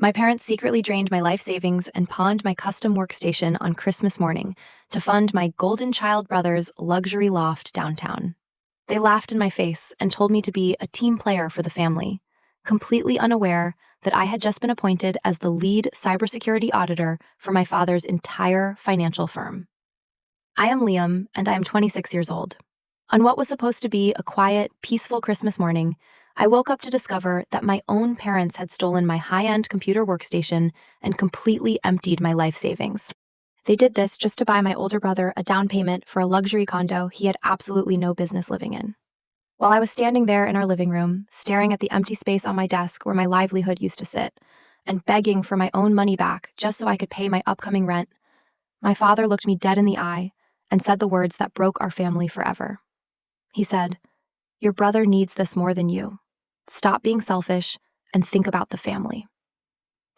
My parents secretly drained my life savings and pawned my custom workstation on Christmas morning to fund my golden child brother's luxury loft downtown. They laughed in my face and told me to be a team player for the family, completely unaware that I had just been appointed as the lead cybersecurity auditor for my father's entire financial firm. I am Liam, and I am 26 years old. On what was supposed to be a quiet, peaceful Christmas morning, I woke up to discover that my own parents had stolen my high-end computer workstation and completely emptied my life savings. They did this just to buy my older brother a down payment for a luxury condo he had absolutely no business living in. While I was standing there in our living room, staring at the empty space on my desk where my livelihood used to sit, and begging for my own money back just so I could pay my upcoming rent, my father looked me dead in the eye and said the words that broke our family forever. He said, "Your brother needs this more than you. Stop being selfish and think about the family."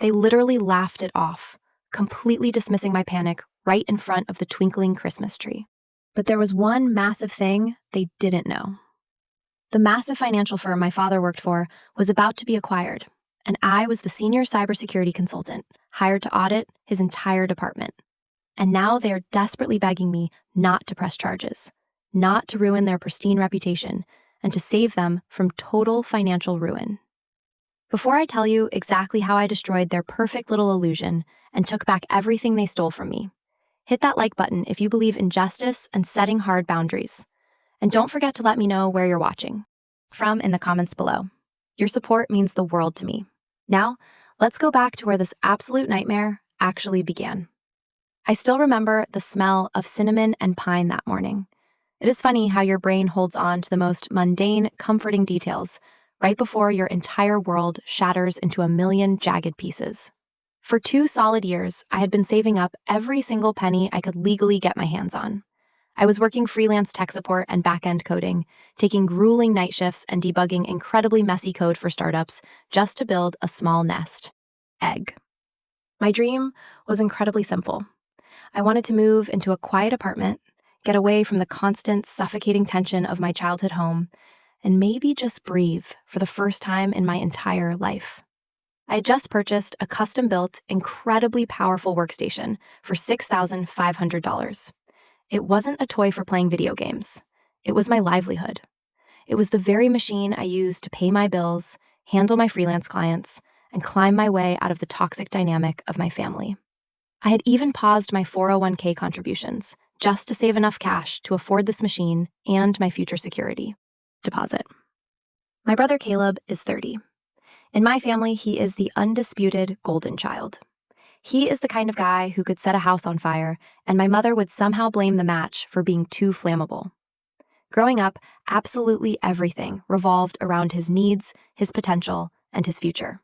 They literally laughed it off, completely dismissing my panic right in front of the twinkling Christmas tree. But there was one massive thing they didn't know. The massive financial firm my father worked for was about to be acquired, and I was the senior cybersecurity consultant hired to audit his entire department. And now they are desperately begging me not to press charges, not to ruin their pristine reputation, and to save them from total financial ruin. Before I tell you exactly how I destroyed their perfect little illusion and took back everything they stole from me, hit that like button if you believe in justice and setting hard boundaries. And don't forget to let me know where you're watching from in the comments below. Your support means the world to me. Now, let's go back to where this absolute nightmare actually began. I still remember the smell of cinnamon and pine that morning. It is funny how your brain holds on to the most mundane, comforting details right before your entire world shatters into a million jagged pieces. For 2 solid years, I had been saving up every single penny I could legally get my hands on. I was working freelance tech support and back-end coding, taking grueling night shifts and debugging incredibly messy code for startups just to build a small nest egg. My dream was incredibly simple. I wanted to move into a quiet apartment, get away from the constant, suffocating tension of my childhood home, and maybe just breathe for the first time in my entire life. I had just purchased a custom-built, incredibly powerful workstation for $6,500. It wasn't a toy for playing video games. It was my livelihood. It was the very machine I used to pay my bills, handle my freelance clients, and climb my way out of the toxic dynamic of my family. I had even paused my 401k contributions just to save enough cash to afford this machine and my future security deposit. My brother Caleb is 30. In my family, he is the undisputed golden child. He is the kind of guy who could set a house on fire, and my mother would somehow blame the match for being too flammable. Growing up, absolutely everything revolved around his needs, his potential, and his future.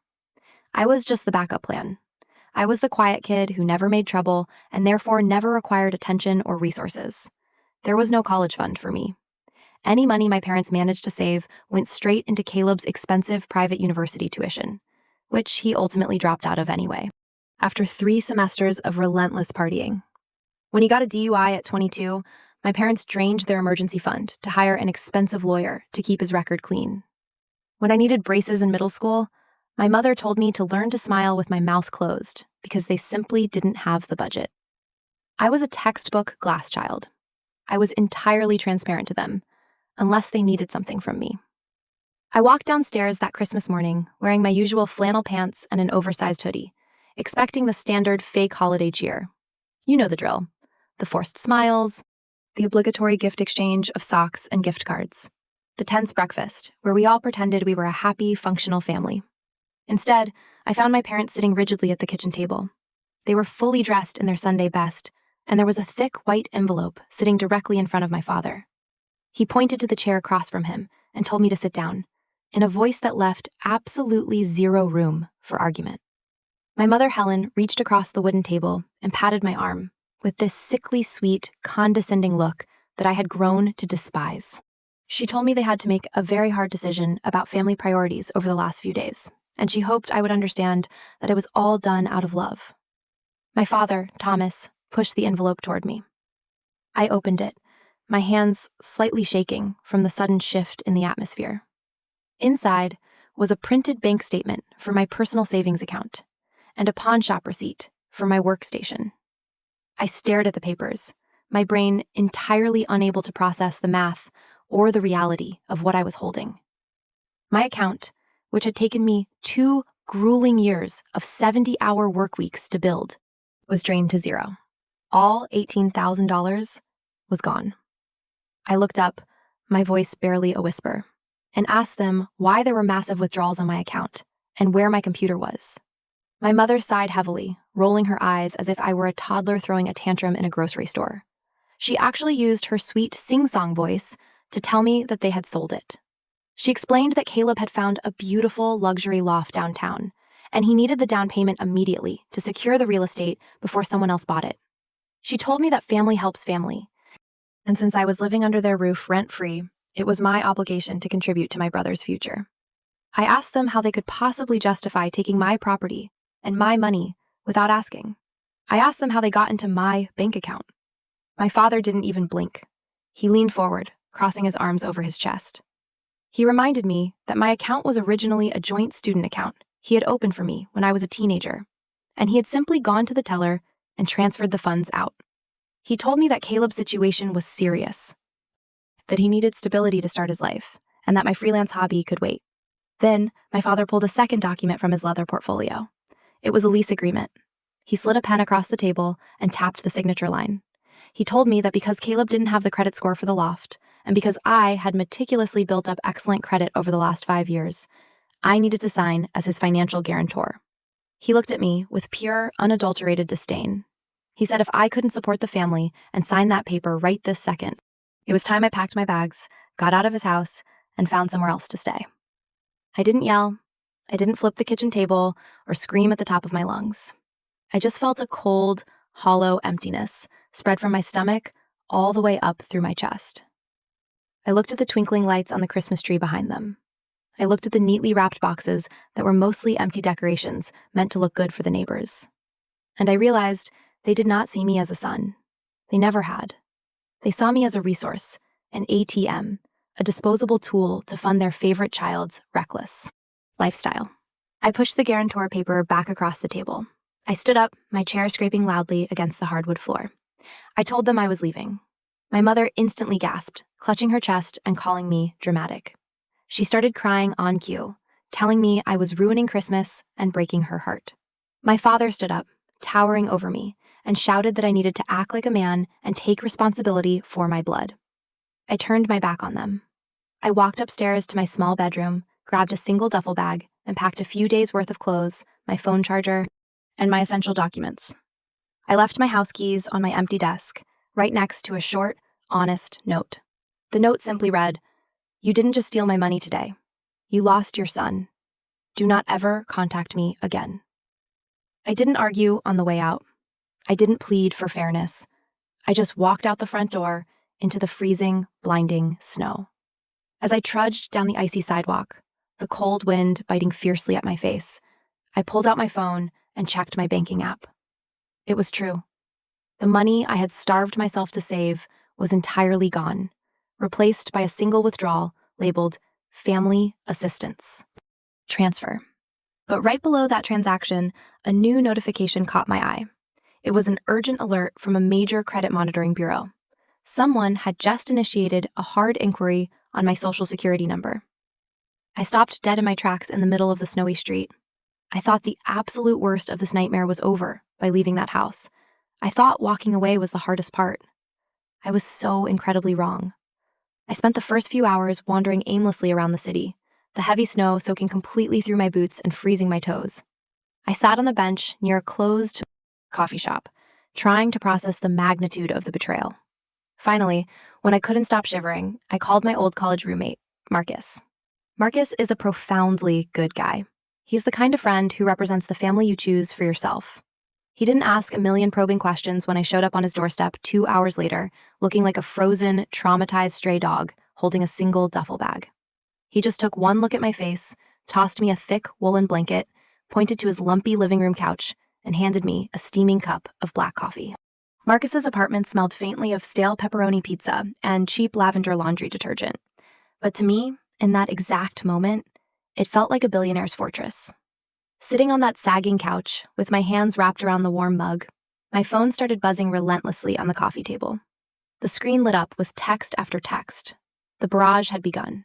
I was just the backup plan. I was the quiet kid who never made trouble and therefore never required attention or resources. There was no college fund for me. Any money my parents managed to save went straight into Caleb's expensive private university tuition, which he ultimately dropped out of anyway, after 3 semesters of relentless partying. When he got a DUI at 22, my parents drained their emergency fund to hire an expensive lawyer to keep his record clean. When I needed braces in middle school, my mother told me to learn to smile with my mouth closed because they simply didn't have the budget. I was a textbook glass child. I was entirely transparent to them, unless they needed something from me. I walked downstairs that Christmas morning wearing my usual flannel pants and an oversized hoodie, expecting the standard fake holiday cheer. You know the drill. The forced smiles, the obligatory gift exchange of socks and gift cards, the tense breakfast where we all pretended we were a happy, functional family. Instead, I found my parents sitting rigidly at the kitchen table. They were fully dressed in their Sunday best, and there was a thick white envelope sitting directly in front of my father. He pointed to the chair across from him and told me to sit down, in a voice that left absolutely zero room for argument. My mother, Helen, reached across the wooden table and patted my arm with this sickly sweet, condescending look that I had grown to despise. She told me they had to make a very hard decision about family priorities over the last few days, and she hoped I would understand that it was all done out of love. My father, Thomas, pushed the envelope toward me. I opened it, my hands slightly shaking from the sudden shift in the atmosphere. Inside was a printed bank statement for my personal savings account, and a pawn shop receipt for my workstation. I stared at the papers, my brain entirely unable to process the math or the reality of what I was holding. My account, which had taken me 2 grueling years of 70-hour work weeks to build, was drained to zero. All $18,000 was gone. I looked up, my voice barely a whisper, and asked them why there were massive withdrawals on my account and where my computer was. My mother sighed heavily, rolling her eyes as if I were a toddler throwing a tantrum in a grocery store. She actually used her sweet sing-song voice to tell me that they had sold it. She explained that Caleb had found a beautiful luxury loft downtown, and he needed the down payment immediately to secure the real estate before someone else bought it. She told me that family helps family, and since I was living under their roof rent-free, it was my obligation to contribute to my brother's future. I asked them how they could possibly justify taking my property and my money without asking. I asked them how they got into my bank account. My father didn't even blink. He leaned forward, crossing his arms over his chest. He reminded me that my account was originally a joint student account he had opened for me when I was a teenager, and he had simply gone to the teller and transferred the funds out. He told me that Caleb's situation was serious, that he needed stability to start his life, and that my freelance hobby could wait. Then, my father pulled a second document from his leather portfolio. It was a lease agreement. He slid a pen across the table and tapped the signature line. He told me that because Caleb didn't have the credit score for the loft, and because I had meticulously built up excellent credit over the last 5 years, I needed to sign as his financial guarantor. He looked at me with pure, unadulterated disdain. He said if I couldn't support the family and sign that paper right this second, it was time I packed my bags, got out of his house, and found somewhere else to stay. I didn't yell. I didn't flip the kitchen table or scream at the top of my lungs. I just felt a cold, hollow emptiness spread from my stomach all the way up through my chest. I looked at the twinkling lights on the Christmas tree behind them. I looked at the neatly wrapped boxes that were mostly empty decorations meant to look good for the neighbors. And I realized they did not see me as a son. They never had. They saw me as a resource, an ATM, a disposable tool to fund their favorite child's reckless lifestyle. I pushed the guarantor paper back across the table. I stood up, my chair scraping loudly against the hardwood floor. I told them I was leaving. My mother instantly gasped, clutching her chest and calling me dramatic. She started crying on cue, telling me I was ruining Christmas and breaking her heart. My father stood up, towering over me, and shouted that I needed to act like a man and take responsibility for my blood. I turned my back on them. I walked upstairs to my small bedroom, grabbed a single duffel bag, and packed a few days' worth of clothes, my phone charger, and my essential documents. I left my house keys on my empty desk, right next to a short, honest note. The note simply read, "You didn't just steal my money today. You lost your son. Do not ever contact me again." I didn't argue on the way out. I didn't plead for fairness. I just walked out the front door into the freezing, blinding snow. As I trudged down the icy sidewalk, the cold wind biting fiercely at my face, I pulled out my phone and checked my banking app. It was true. The money I had starved myself to save was entirely gone, replaced by a single withdrawal labeled Family Assistance Transfer. But right below that transaction, a new notification caught my eye. It was an urgent alert from a major credit monitoring bureau. Someone had just initiated a hard inquiry on my social security number. I stopped dead in my tracks in the middle of the snowy street. I thought the absolute worst of this nightmare was over by leaving that house. I thought walking away was the hardest part. I was so incredibly wrong. I spent the first few hours wandering aimlessly around the city, the heavy snow soaking completely through my boots and freezing my toes. I sat on the bench near a closed coffee shop, trying to process the magnitude of the betrayal. Finally, when I couldn't stop shivering, I called my old college roommate, Marcus. Marcus is a profoundly good guy. He's the kind of friend who represents the family you choose for yourself. He didn't ask a million probing questions when I showed up on his doorstep 2 hours later, looking like a frozen, traumatized stray dog holding a single duffel bag. He just took one look at my face, tossed me a thick woolen blanket, pointed to his lumpy living room couch, and handed me a steaming cup of black coffee. Marcus's apartment smelled faintly of stale pepperoni pizza and cheap lavender laundry detergent. But to me, in that exact moment, it felt like a billionaire's fortress. Sitting on that sagging couch, with my hands wrapped around the warm mug, my phone started buzzing relentlessly on the coffee table. The screen lit up with text after text. The barrage had begun.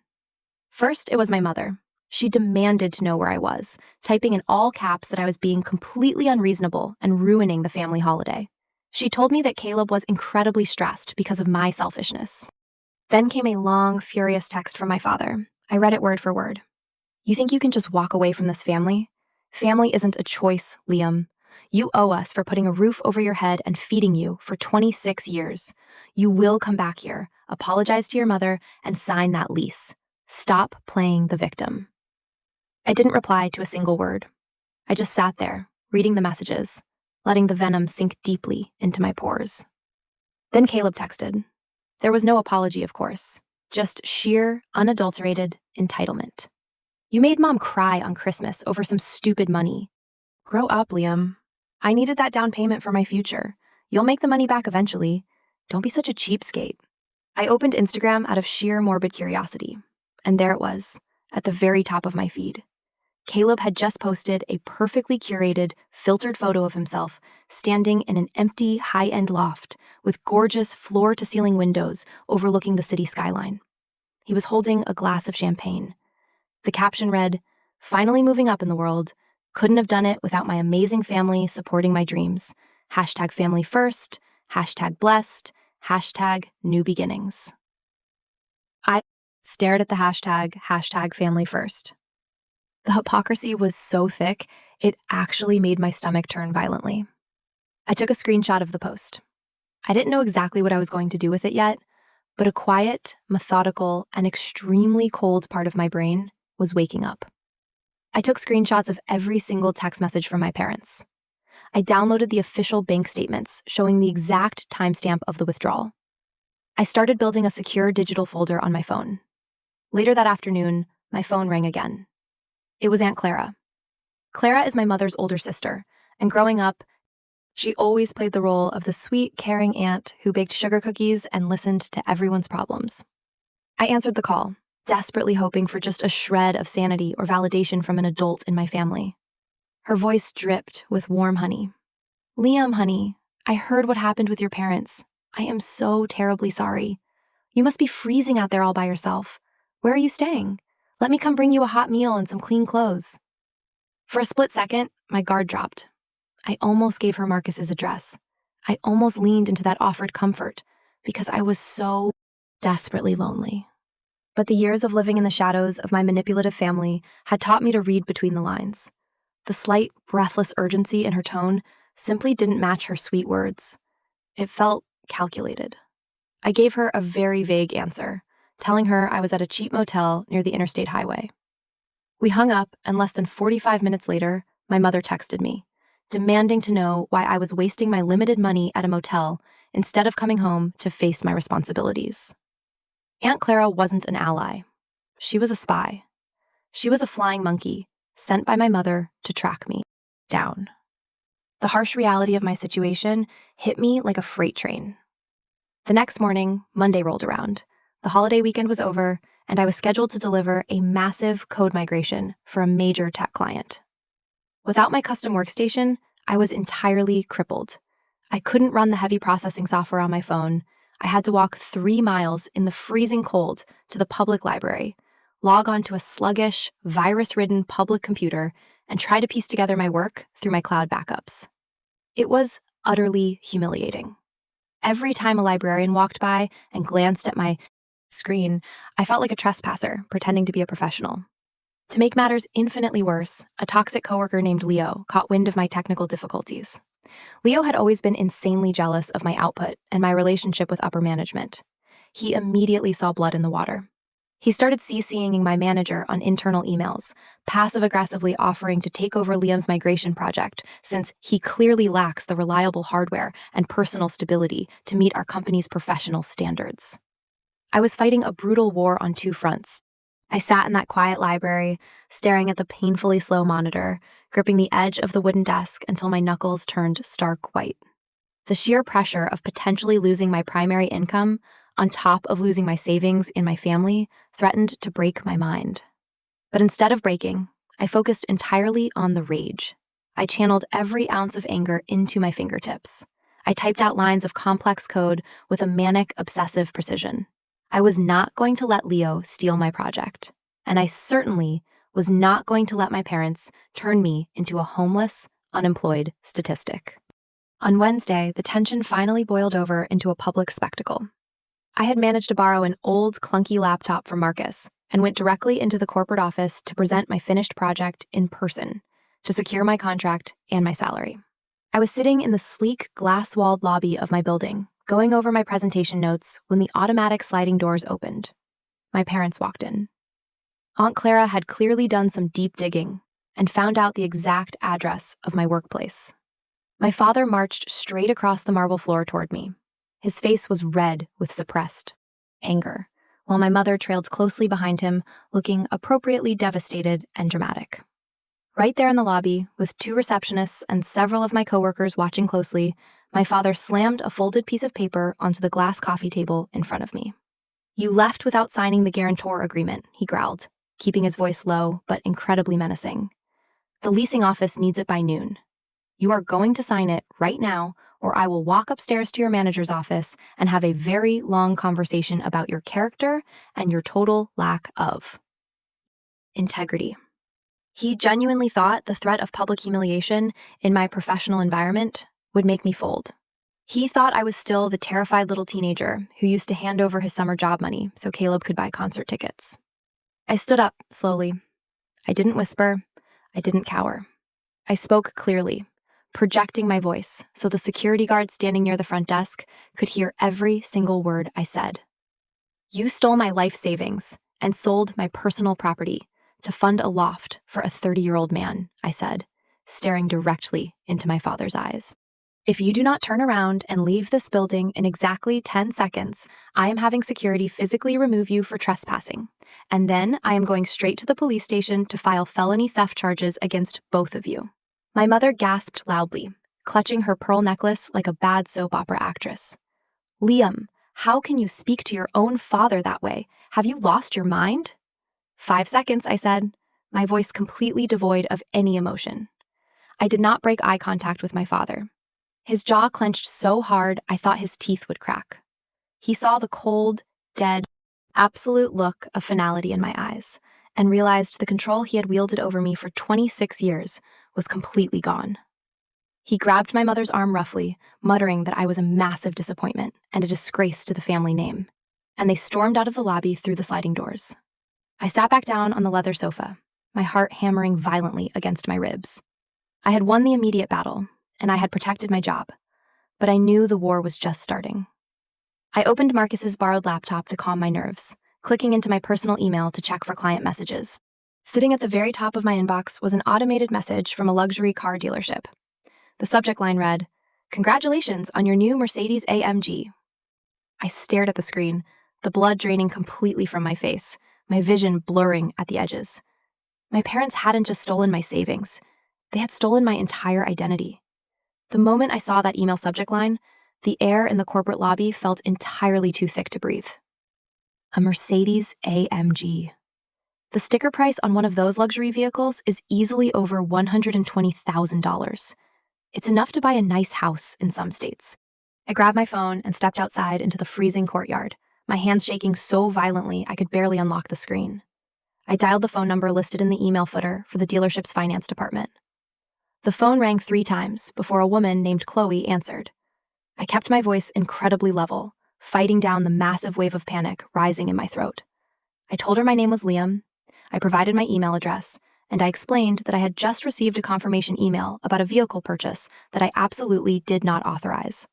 First, it was my mother. She demanded to know where I was, typing in all caps that I was being completely unreasonable and ruining the family holiday. She told me that Caleb was incredibly stressed because of my selfishness. Then came a long, furious text from my father. I read it word for word. "You think you can just walk away from this family? Family isn't a choice, Liam. You owe us for putting a roof over your head and feeding you for 26 years. You will come back here, apologize to your mother, and sign that lease. Stop playing the victim." I didn't reply to a single word. I just sat there, reading the messages, letting the venom sink deeply into my pores. Then Caleb texted. There was no apology, of course, just sheer, unadulterated entitlement. "You made Mom cry on Christmas over some stupid money. Grow up, Liam. I needed that down payment for my future. You'll make the money back eventually. Don't be such a cheapskate." I opened Instagram out of sheer morbid curiosity, and there it was, at the very top of my feed. Caleb had just posted a perfectly curated, filtered photo of himself standing in an empty, high-end loft with gorgeous floor-to-ceiling windows overlooking the city skyline. He was holding a glass of champagne. The caption read, "Finally moving up in the world. Couldn't have done it without my amazing family supporting my dreams. Hashtag family first, hashtag blessed, hashtag new beginnings." I stared at the hashtag family first. The hypocrisy was so thick, it actually made my stomach turn violently. I took a screenshot of the post. I didn't know exactly what I was going to do with it yet, but a quiet, methodical, and extremely cold part of my brain was waking up. I took screenshots of every single text message from my parents. I downloaded the official bank statements showing the exact timestamp of the withdrawal. I started building a secure digital folder on my phone. Later that afternoon, my phone rang again. It was Aunt Clara. Clara is my mother's older sister, and growing up, she always played the role of the sweet, caring aunt who baked sugar cookies and listened to everyone's problems. I answered the call, desperately hoping for just a shred of sanity or validation from an adult in my family. Her voice dripped with warm honey. "Liam, honey, I heard what happened with your parents. I am so terribly sorry. You must be freezing out there all by yourself. Where are you staying? Let me come bring you a hot meal and some clean clothes." For a split second, my guard dropped. I almost gave her Marcus's address. I almost leaned into that offered comfort because I was so desperately lonely. But the years of living in the shadows of my manipulative family had taught me to read between the lines. The slight, breathless urgency in her tone simply didn't match her sweet words. It felt calculated. I gave her a very vague answer, telling her I was at a cheap motel near the interstate highway. We hung up, and less than 45 minutes later, my mother texted me, demanding to know why I was wasting my limited money at a motel instead of coming home to face my responsibilities. Aunt Clara wasn't an ally. She was a spy. She was a flying monkey, sent by my mother to track me down. The harsh reality of my situation hit me like a freight train. The next morning, Monday rolled around. The holiday weekend was over, and I was scheduled to deliver a massive code migration for a major tech client. Without my custom workstation, I was entirely crippled. I couldn't run the heavy processing software on my phone. I had to walk 3 miles in the freezing cold to the public library, log on to a sluggish, virus-ridden public computer, and try to piece together my work through my cloud backups. It was utterly humiliating. Every time a librarian walked by and glanced at my screen, I felt like a trespasser pretending to be a professional. To make matters infinitely worse, a toxic coworker named Leo caught wind of my technical difficulties. Leo had always been insanely jealous of my output and my relationship with upper management. He immediately saw blood in the water. He started CCing my manager on internal emails, passive-aggressively offering to take over Liam's migration project since he clearly lacks the reliable hardware and personal stability to meet our company's professional standards. I was fighting a brutal war on 2 fronts. I sat in that quiet library, staring at the painfully slow monitor, gripping the edge of the wooden desk until my knuckles turned stark white. The sheer pressure of potentially losing my primary income, on top of losing my savings in my family, threatened to break my mind. But instead of breaking, I focused entirely on the rage. I channeled every ounce of anger into my fingertips. I typed out lines of complex code with a manic, obsessive precision. I was not going to let Leo steal my project. And I certainly was not going to let my parents turn me into a homeless, unemployed statistic. On Wednesday, the tension finally boiled over into a public spectacle. I had managed to borrow an old, clunky laptop from Marcus and went directly into the corporate office to present my finished project in person, to secure my contract and my salary. I was sitting in the sleek, glass-walled lobby of my building, going over my presentation notes when the automatic sliding doors opened. My parents walked in. Aunt Clara had clearly done some deep digging and found out the exact address of my workplace. My father marched straight across the marble floor toward me. His face was red with suppressed anger, while my mother trailed closely behind him, looking appropriately devastated and dramatic. Right there in the lobby, with 2 receptionists and several of my coworkers watching closely, my father slammed a folded piece of paper onto the glass coffee table in front of me. "You left without signing the guarantor agreement," he growled, keeping his voice low but incredibly menacing. "The leasing office needs it by noon. You are going to sign it right now, or I will walk upstairs to your manager's office and have a very long conversation about your character and your total lack of integrity." He genuinely thought the threat of public humiliation in my professional environment would make me fold. He thought I was still the terrified little teenager who used to hand over his summer job money so Caleb could buy concert tickets. I stood up slowly. I didn't whisper. I didn't cower. I spoke clearly, projecting my voice so the security guard standing near the front desk could hear every single word I said. "You stole my life savings and sold my personal property to fund a loft for a 30-year-old man," I said, staring directly into my father's eyes. "If you do not turn around and leave this building in exactly 10 seconds, I am having security physically remove you for trespassing. And then I am going straight to the police station to file felony theft charges against both of you." My mother gasped loudly, clutching her pearl necklace like a bad soap opera actress. "Liam, how can you speak to your own father that way? Have you lost your mind?" "5 seconds," I said, my voice completely devoid of any emotion. I did not break eye contact with my father. His jaw clenched so hard I thought his teeth would crack. He saw the cold, dead, absolute look of finality in my eyes and realized the control he had wielded over me for 26 years was completely gone. He grabbed my mother's arm roughly, muttering that I was a massive disappointment and a disgrace to the family name, and they stormed out of the lobby through the sliding doors. I sat back down on the leather sofa, my heart hammering violently against my ribs. I had won the immediate battle, and I had protected my job, but I knew the war was just starting. I opened Marcus's borrowed laptop to calm my nerves, clicking into my personal email to check for client messages. Sitting at the very top of my inbox was an automated message from a luxury car dealership. The subject line read, "Congratulations on your new Mercedes AMG." I stared at the screen, the blood draining completely from my face, my vision blurring at the edges. My parents hadn't just stolen my savings. They had stolen my entire identity. The moment I saw that email subject line, the air in the corporate lobby felt entirely too thick to breathe. A Mercedes AMG. The sticker price on one of those luxury vehicles is easily over $120,000. It's enough to buy a nice house in some states. I grabbed my phone and stepped outside into the freezing courtyard, my hands shaking so violently I could barely unlock the screen. I dialed the phone number listed in the email footer for the dealership's finance department. The phone rang 3 times before a woman named Chloe answered. I kept my voice incredibly level, fighting down the massive wave of panic rising in my throat. I told her my name was Liam, I provided my email address, and I explained that I had just received a confirmation email about a vehicle purchase that I absolutely did not authorize.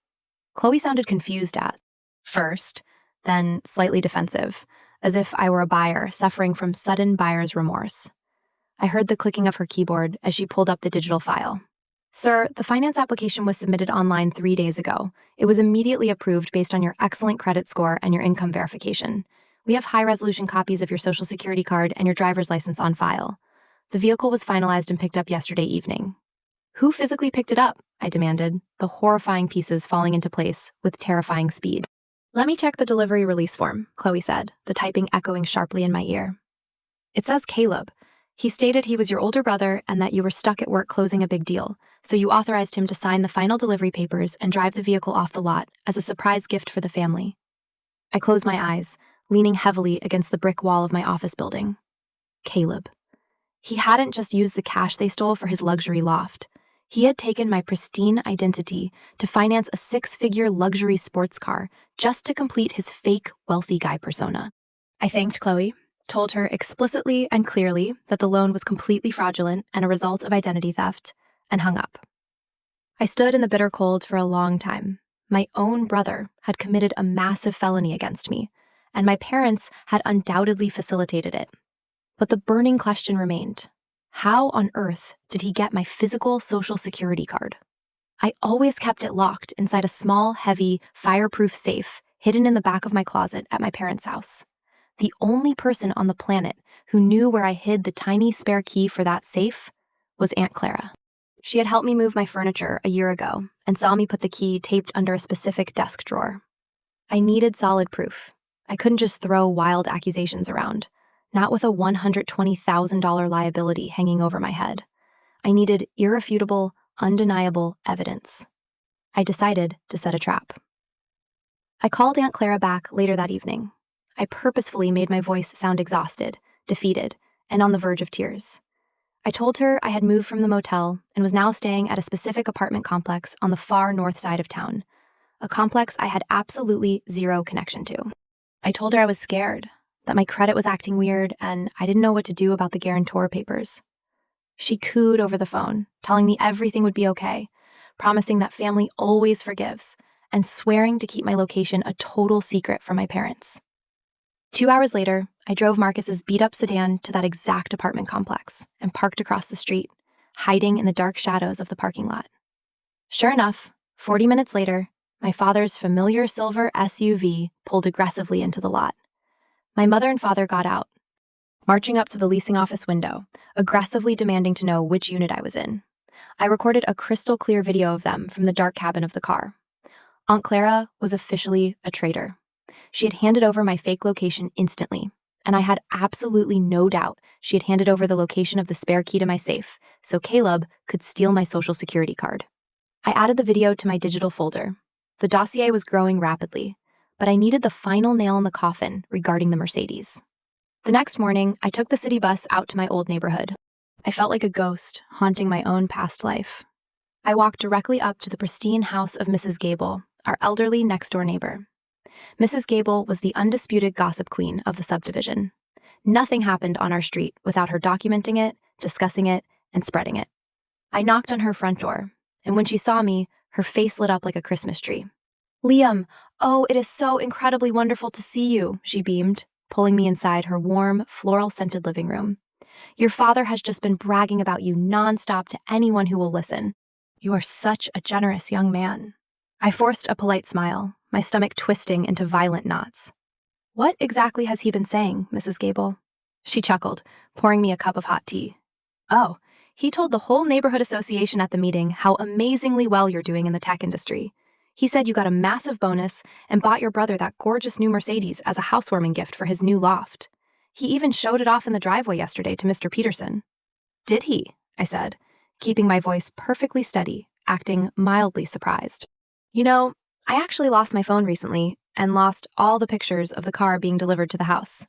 Chloe sounded confused at first, then slightly defensive, as if I were a buyer suffering from sudden buyer's remorse. I heard the clicking of her keyboard as she pulled up the digital file. "Sir, the finance application was submitted online 3 days ago. It was immediately approved based on your excellent credit score and your income verification. We have high-resolution copies of your social security card and your driver's license on file. The vehicle was finalized and picked up yesterday evening." "Who physically picked it up?" I demanded, the horrifying pieces falling into place with terrifying speed. "Let me check the delivery release form," Chloe said, the typing echoing sharply in my ear. "It says Caleb. He stated he was your older brother and that you were stuck at work closing a big deal, so you authorized him to sign the final delivery papers and drive the vehicle off the lot as a surprise gift for the family. I closed my eyes, leaning heavily against the brick wall of my office building. Caleb. He hadn't just used the cash they stole for his luxury loft. He had taken my pristine identity to finance a six-figure luxury sports car just to complete his fake wealthy guy persona. I thanked Chloe, told her explicitly and clearly that the loan was completely fraudulent and a result of identity theft, and hung up. I stood in the bitter cold for a long time. My own brother had committed a massive felony against me, and my parents had undoubtedly facilitated it. But the burning question remained. How on earth did he get my physical social security card? I always kept it locked inside a small, heavy, fireproof safe hidden in the back of my closet at my parents' house. The only person on the planet who knew where I hid the tiny spare key for that safe was Aunt Clara. She had helped me move my furniture a year ago and saw me put the key taped under a specific desk drawer. I needed solid proof. I couldn't just throw wild accusations around, not with a $120,000 liability hanging over my head. I needed irrefutable, undeniable evidence. I decided to set a trap. I called Aunt Clara back later that evening. I purposefully made my voice sound exhausted, defeated, and on the verge of tears. I told her I had moved from the motel and was now staying at a specific apartment complex on the far north side of town, a complex I had absolutely zero connection to. I told her I was scared, that my credit was acting weird, and I didn't know what to do about the guarantor papers. She cooed over the phone, telling me everything would be okay, promising that family always forgives, and swearing to keep my location a total secret from my parents. 2 hours later, I drove Marcus's beat-up sedan to that exact apartment complex and parked across the street, hiding in the dark shadows of the parking lot. Sure enough, 40 minutes later, my father's familiar silver SUV pulled aggressively into the lot. My mother and father got out, marching up to the leasing office window, aggressively demanding to know which unit I was in. I recorded a crystal-clear video of them from the dark cabin of the car. Aunt Clara was officially a traitor. She had handed over my fake location instantly, and I had absolutely no doubt she had handed over the location of the spare key to my safe, so Caleb could steal my social security card. I added the video to my digital folder. The dossier was growing rapidly, but I needed the final nail in the coffin regarding the Mercedes. The next morning, I took the city bus out to my old neighborhood. I felt like a ghost haunting my own past life. I walked directly up to the pristine house of Mrs. Gable, our elderly next-door neighbor. Mrs. Gable was the undisputed gossip queen of the subdivision. Nothing happened on our street without her documenting it, discussing it, and spreading it. I knocked on her front door, and when she saw me, her face lit up like a Christmas tree. "Liam, oh, it is so incredibly wonderful to see you," she beamed, pulling me inside her warm, floral-scented living room. "Your father has just been bragging about you nonstop to anyone who will listen. You are such a generous young man." I forced a polite smile, my stomach twisting into violent knots. "What exactly has he been saying, Mrs. Gable?" She chuckled, pouring me a cup of hot tea. "Oh, he told the whole neighborhood association at the meeting how amazingly well you're doing in the tech industry. He said you got a massive bonus and bought your brother that gorgeous new Mercedes as a housewarming gift for his new loft. He even showed it off in the driveway yesterday to Mr. Peterson." "Did he?" I said, keeping my voice perfectly steady, acting mildly surprised. "You know, I actually lost my phone recently and lost all the pictures of the car being delivered to the house.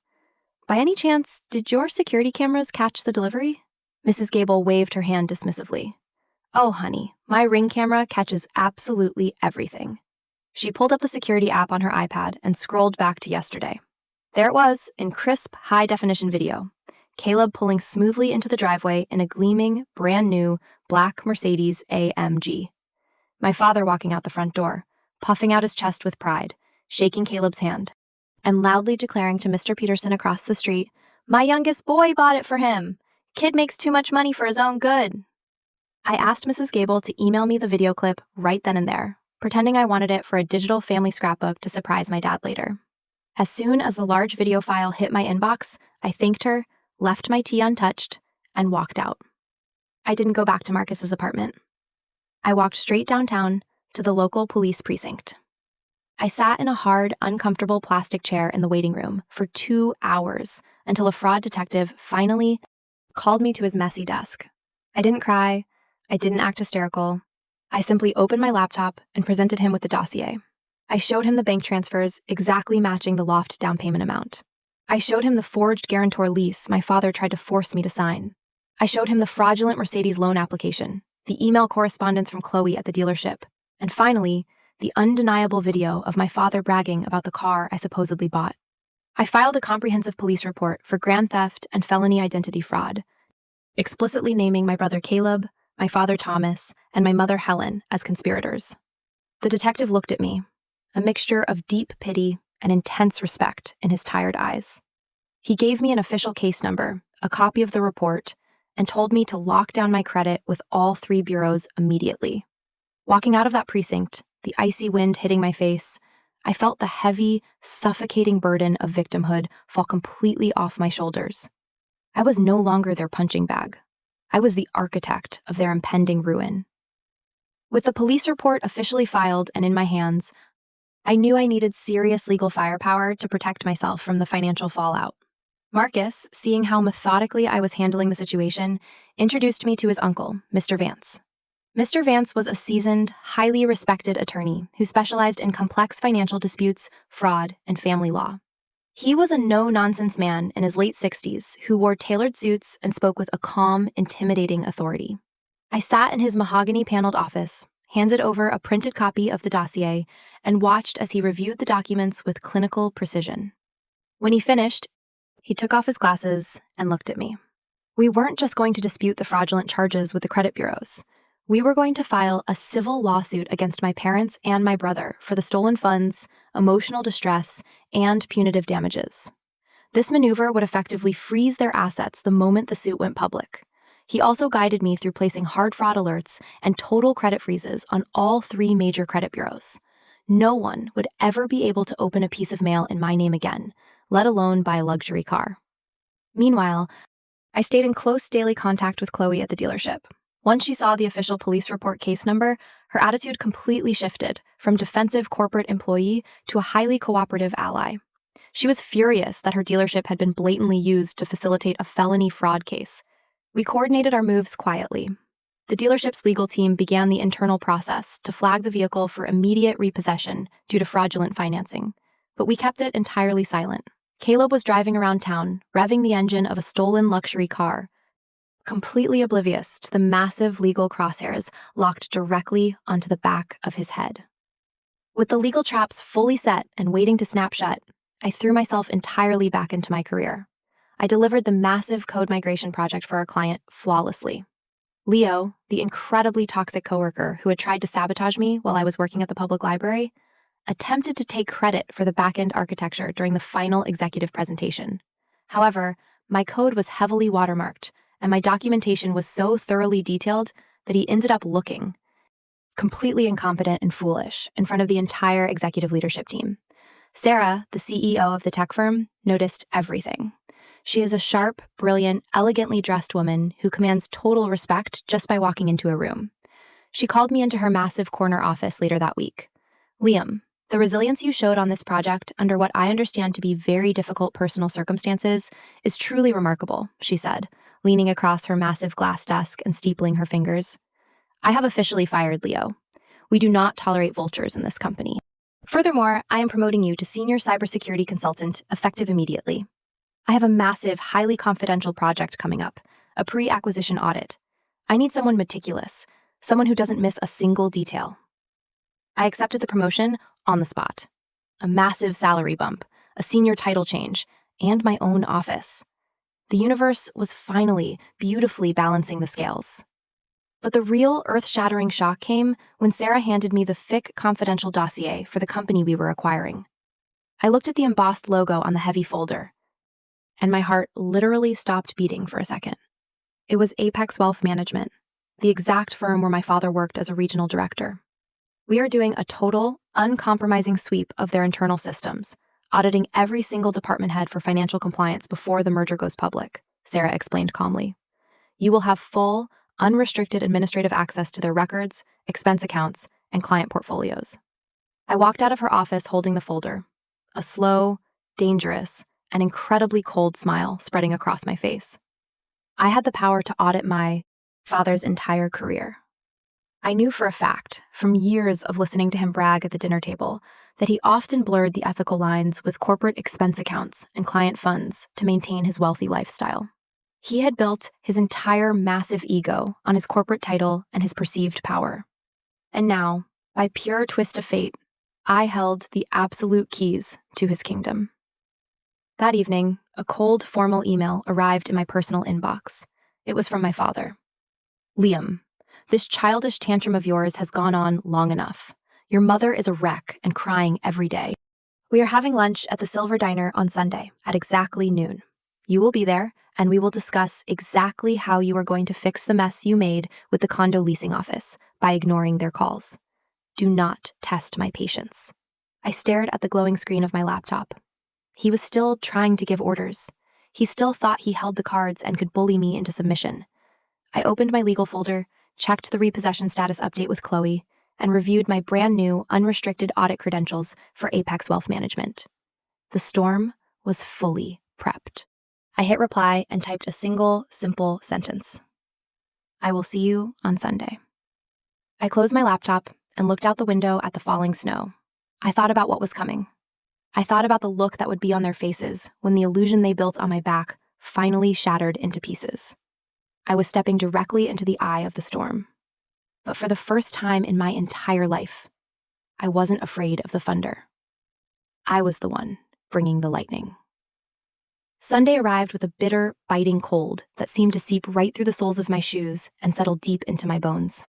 By any chance, did your security cameras catch the delivery?" Mrs. Gable waved her hand dismissively. "Oh, honey, my Ring camera catches absolutely everything." She pulled up the security app on her iPad and scrolled back to yesterday. There it was, in crisp, high-definition video. Caleb pulling smoothly into the driveway in a gleaming, brand-new, black Mercedes AMG. My father walking out the front door, puffing out his chest with pride, shaking Caleb's hand, and loudly declaring to Mr. Peterson across the street, "My youngest boy bought it for him. Kid makes too much money for his own good." I asked Mrs. Gable to email me the video clip right then and there, pretending I wanted it for a digital family scrapbook to surprise my dad later. As soon as the large video file hit my inbox, I thanked her, left my tea untouched, and walked out. I didn't go back to Marcus's apartment. I walked straight downtown to the local police precinct. I sat in a hard, uncomfortable plastic chair in the waiting room for 2 hours until a fraud detective finally called me to his messy desk. I didn't cry. I didn't act hysterical. I simply opened my laptop and presented him with the dossier. I showed him the bank transfers exactly matching the loft down payment amount. I showed him the forged guarantor lease my father tried to force me to sign. I showed him the fraudulent Mercedes loan application, the email correspondence from Chloe at the dealership, and finally, the undeniable video of my father bragging about the car I supposedly bought. I filed a comprehensive police report for grand theft and felony identity fraud, explicitly naming my brother Caleb, my father Thomas, and my mother Helen as conspirators. The detective looked at me, a mixture of deep pity and intense respect in his tired eyes. He gave me an official case number, a copy of the report, and told me to lock down my credit with all 3 bureaus immediately. Walking out of that precinct, the icy wind hitting my face, I felt the heavy, suffocating burden of victimhood fall completely off my shoulders. I was no longer their punching bag. I was the architect of their impending ruin. With the police report officially filed and in my hands, I knew I needed serious legal firepower to protect myself from the financial fallout. Marcus, seeing how methodically I was handling the situation, introduced me to his uncle, Mr. Vance. Mr. Vance was a seasoned, highly respected attorney who specialized in complex financial disputes, fraud, and family law. He was a no-nonsense man in his late 60s who wore tailored suits and spoke with a calm, intimidating authority. I sat in his mahogany-paneled office, handed over a printed copy of the dossier, and watched as he reviewed the documents with clinical precision. When he finished, he took off his glasses and looked at me. We weren't just going to dispute the fraudulent charges with the credit bureaus. We were going to file a civil lawsuit against my parents and my brother for the stolen funds, emotional distress, and punitive damages. This maneuver would effectively freeze their assets the moment the suit went public. He also guided me through placing hard fraud alerts and total credit freezes on all 3 major credit bureaus. No one would ever be able to open a piece of mail in my name again, let alone buy a luxury car. Meanwhile, I stayed in close daily contact with Chloe at the dealership. Once she saw the official police report case number, her attitude completely shifted from defensive corporate employee to a highly cooperative ally. She was furious that her dealership had been blatantly used to facilitate a felony fraud case. We coordinated our moves quietly. The dealership's legal team began the internal process to flag the vehicle for immediate repossession due to fraudulent financing, but we kept it entirely silent. Caleb was driving around town, revving the engine of a stolen luxury car, completely oblivious to the massive legal crosshairs locked directly onto the back of his head. With the legal traps fully set and waiting to snap shut, I threw myself entirely back into my career. I delivered the massive code migration project for our client flawlessly. Leo, the incredibly toxic coworker who had tried to sabotage me while I was working at the public library, attempted to take credit for the back-end architecture during the final executive presentation. However, my code was heavily watermarked, and my documentation was so thoroughly detailed that he ended up looking completely incompetent and foolish in front of the entire executive leadership team. Sarah, the CEO of the tech firm, noticed everything. She is a sharp, brilliant, elegantly dressed woman who commands total respect just by walking into a room. She called me into her massive corner office later that week. Liam, the resilience you showed on this project under what I understand to be very difficult personal circumstances is truly remarkable, she said, leaning across her massive glass desk and steepling her fingers. I have officially fired Leo. We do not tolerate vultures in this company. Furthermore, I am promoting you to senior cybersecurity consultant, effective immediately. I have a massive, highly confidential project coming up, a pre-acquisition audit. I need someone meticulous, someone who doesn't miss a single detail. I accepted the promotion on the spot. A massive salary bump, a senior title change, and my own office. The universe was finally, beautifully balancing the scales. But the real earth-shattering shock came when Sarah handed me the thick, confidential dossier for the company we were acquiring. I looked at the embossed logo on the heavy folder, and my heart literally stopped beating for a second. It was Apex Wealth Management, the exact firm where my father worked as a regional director. We are doing a total, uncompromising sweep of their internal systems, auditing every single department head for financial compliance before the merger goes public, Sarah explained calmly. You will have full, unrestricted administrative access to their records, expense accounts, and client portfolios. I walked out of her office holding the folder, a slow, dangerous, and incredibly cold smile spreading across my face. I had the power to audit my father's entire career. I knew for a fact, from years of listening to him brag at the dinner table, that he often blurred the ethical lines with corporate expense accounts and client funds to maintain his wealthy lifestyle. He had built his entire massive ego on his corporate title and his perceived power. And now, by pure twist of fate, I held the absolute keys to his kingdom. That evening, a cold, formal email arrived in my personal inbox. It was from my father. Liam, this childish tantrum of yours has gone on long enough. Your mother is a wreck and crying every day. We are having lunch at the Silver Diner on Sunday at exactly noon. You will be there, and we will discuss exactly how you are going to fix the mess you made with the condo leasing office by ignoring their calls. Do not test my patience. I stared at the glowing screen of my laptop. He was still trying to give orders. He still thought he held the cards and could bully me into submission. I opened my legal folder, checked the repossession status update with Chloe, and reviewed my brand new unrestricted audit credentials for Apex Wealth Management. The storm was fully prepped. I hit reply and typed a single, simple sentence. I will see you on Sunday. I closed my laptop and looked out the window at the falling snow. I thought about what was coming. I thought about the look that would be on their faces when the illusion they built on my back finally shattered into pieces. I was stepping directly into the eye of the storm. But for the first time in my entire life, I wasn't afraid of the thunder. I was the one bringing the lightning. Sunday arrived with a bitter, biting cold that seemed to seep right through the soles of my shoes and settle deep into my bones.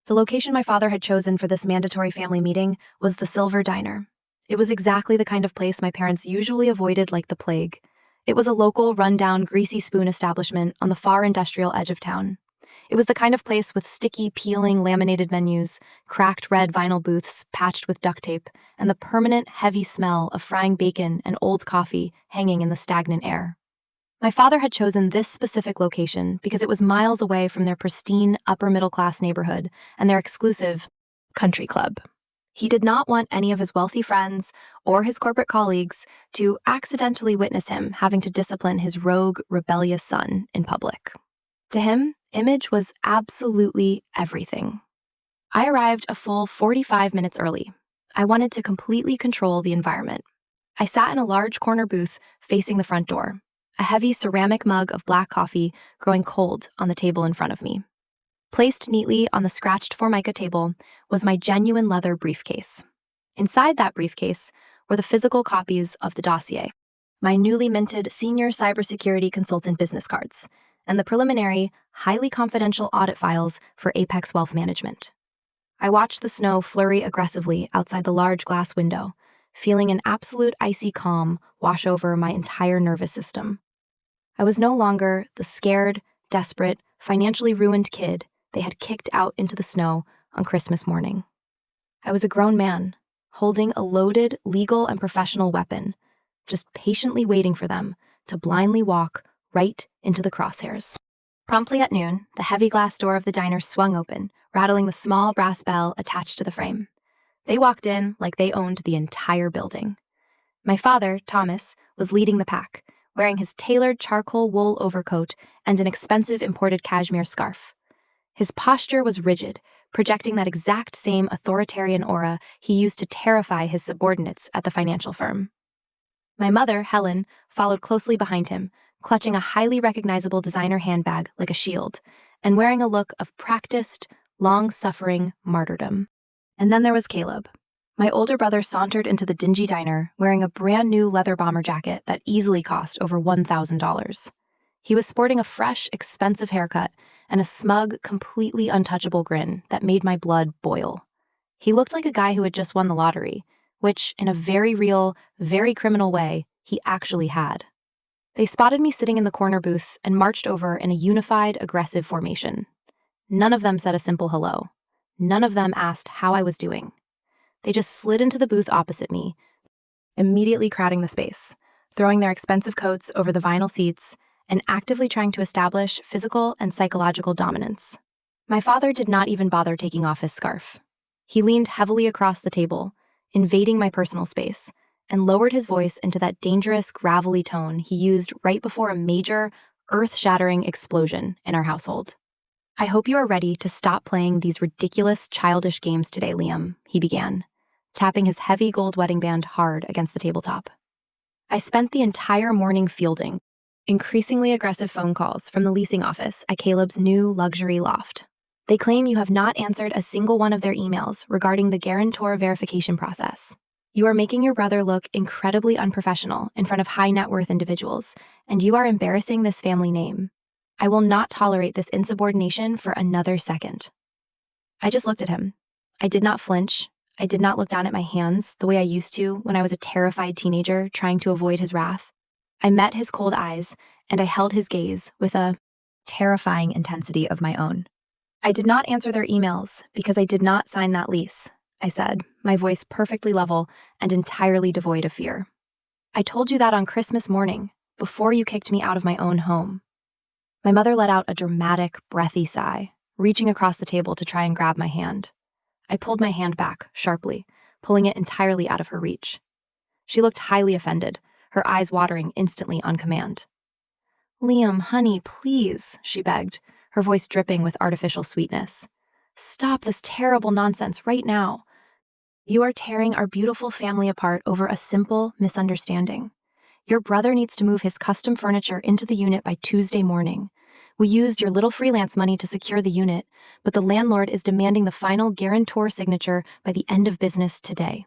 The location my father had chosen for this mandatory family meeting was the Silver Diner. It was exactly the kind of place my parents usually avoided like the plague. It was a local, run-down, greasy spoon establishment on the far industrial edge of town. It was the kind of place with sticky, peeling, laminated menus, cracked red vinyl booths patched with duct tape, and the permanent, heavy smell of frying bacon and old coffee hanging in the stagnant air. My father had chosen this specific location because it was miles away from their pristine, upper-middle-class neighborhood and their exclusive country club. He did not want any of his wealthy friends or his corporate colleagues to accidentally witness him having to discipline his rogue, rebellious son in public. To him, image was absolutely everything. I arrived a full 45 minutes early. I wanted to completely control the environment. I sat in a large corner booth facing the front door, a heavy ceramic mug of black coffee growing cold on the table in front of me. Placed neatly on the scratched Formica table was my genuine leather briefcase. Inside that briefcase were the physical copies of the dossier, my newly minted senior cybersecurity consultant business cards, and the preliminary, highly confidential audit files for Apex Wealth Management. I watched the snow flurry aggressively outside the large glass window, feeling an absolute icy calm wash over my entire nervous system. I was no longer the scared, desperate, financially ruined kid they had kicked out into the snow on Christmas morning. I was a grown man, holding a loaded, legal and professional weapon, just patiently waiting for them to blindly walk right into the crosshairs. Promptly at noon, the heavy glass door of the diner swung open, rattling the small brass bell attached to the frame. They walked in like they owned the entire building. My father, Thomas, was leading the pack, wearing his tailored charcoal wool overcoat and an expensive imported cashmere scarf. His posture was rigid, projecting that exact same authoritarian aura he used to terrify his subordinates at the financial firm. My mother, Helen, followed closely behind him, clutching a highly recognizable designer handbag like a shield, and wearing a look of practiced, long-suffering martyrdom. And then there was Caleb. My older brother sauntered into the dingy diner wearing a brand new leather bomber jacket that easily cost over $1,000. He was sporting a fresh, expensive haircut and a smug, completely untouchable grin that made my blood boil. He looked like a guy who had just won the lottery, which, in a very real, very criminal way, he actually had. They spotted me sitting in the corner booth and marched over in a unified, aggressive formation. None of them said a simple hello. None of them asked how I was doing. They just slid into the booth opposite me, immediately crowding the space, throwing their expensive coats over the vinyl seats and actively trying to establish physical and psychological dominance. My father did not even bother taking off his scarf. He leaned heavily across the table, invading my personal space, and lowered his voice into that dangerous, gravelly tone he used right before a major, earth-shattering explosion in our household. "I hope you are ready to stop playing these ridiculous, childish games today, Liam," he began, tapping his heavy gold wedding band hard against the tabletop. I spent the entire morning fielding increasingly aggressive phone calls from the leasing office at Caleb's new luxury loft. They claim you have not answered a single one of their emails regarding the guarantor verification process. You are making your brother look incredibly unprofessional in front of high net worth individuals, and you are embarrassing this family name. I will not tolerate this insubordination for another second. I just looked at him. I did not flinch. I did not look down at my hands the way I used to when I was a terrified teenager trying to avoid his wrath. I met his cold eyes, and I held his gaze with a terrifying intensity of my own. "I did not answer their emails because I did not sign that lease," I said, my voice perfectly level and entirely devoid of fear. "I told you that on Christmas morning, before you kicked me out of my own home." My mother let out a dramatic, breathy sigh, reaching across the table to try and grab my hand. I pulled my hand back, sharply, pulling it entirely out of her reach. She looked highly offended, her eyes watering instantly on command. "Liam, honey, please," she begged, her voice dripping with artificial sweetness. "Stop this terrible nonsense right now. You are tearing our beautiful family apart over a simple misunderstanding. Your brother needs to move his custom furniture into the unit by Tuesday morning. We used your little freelance money to secure the unit, but the landlord is demanding the final guarantor signature by the end of business today.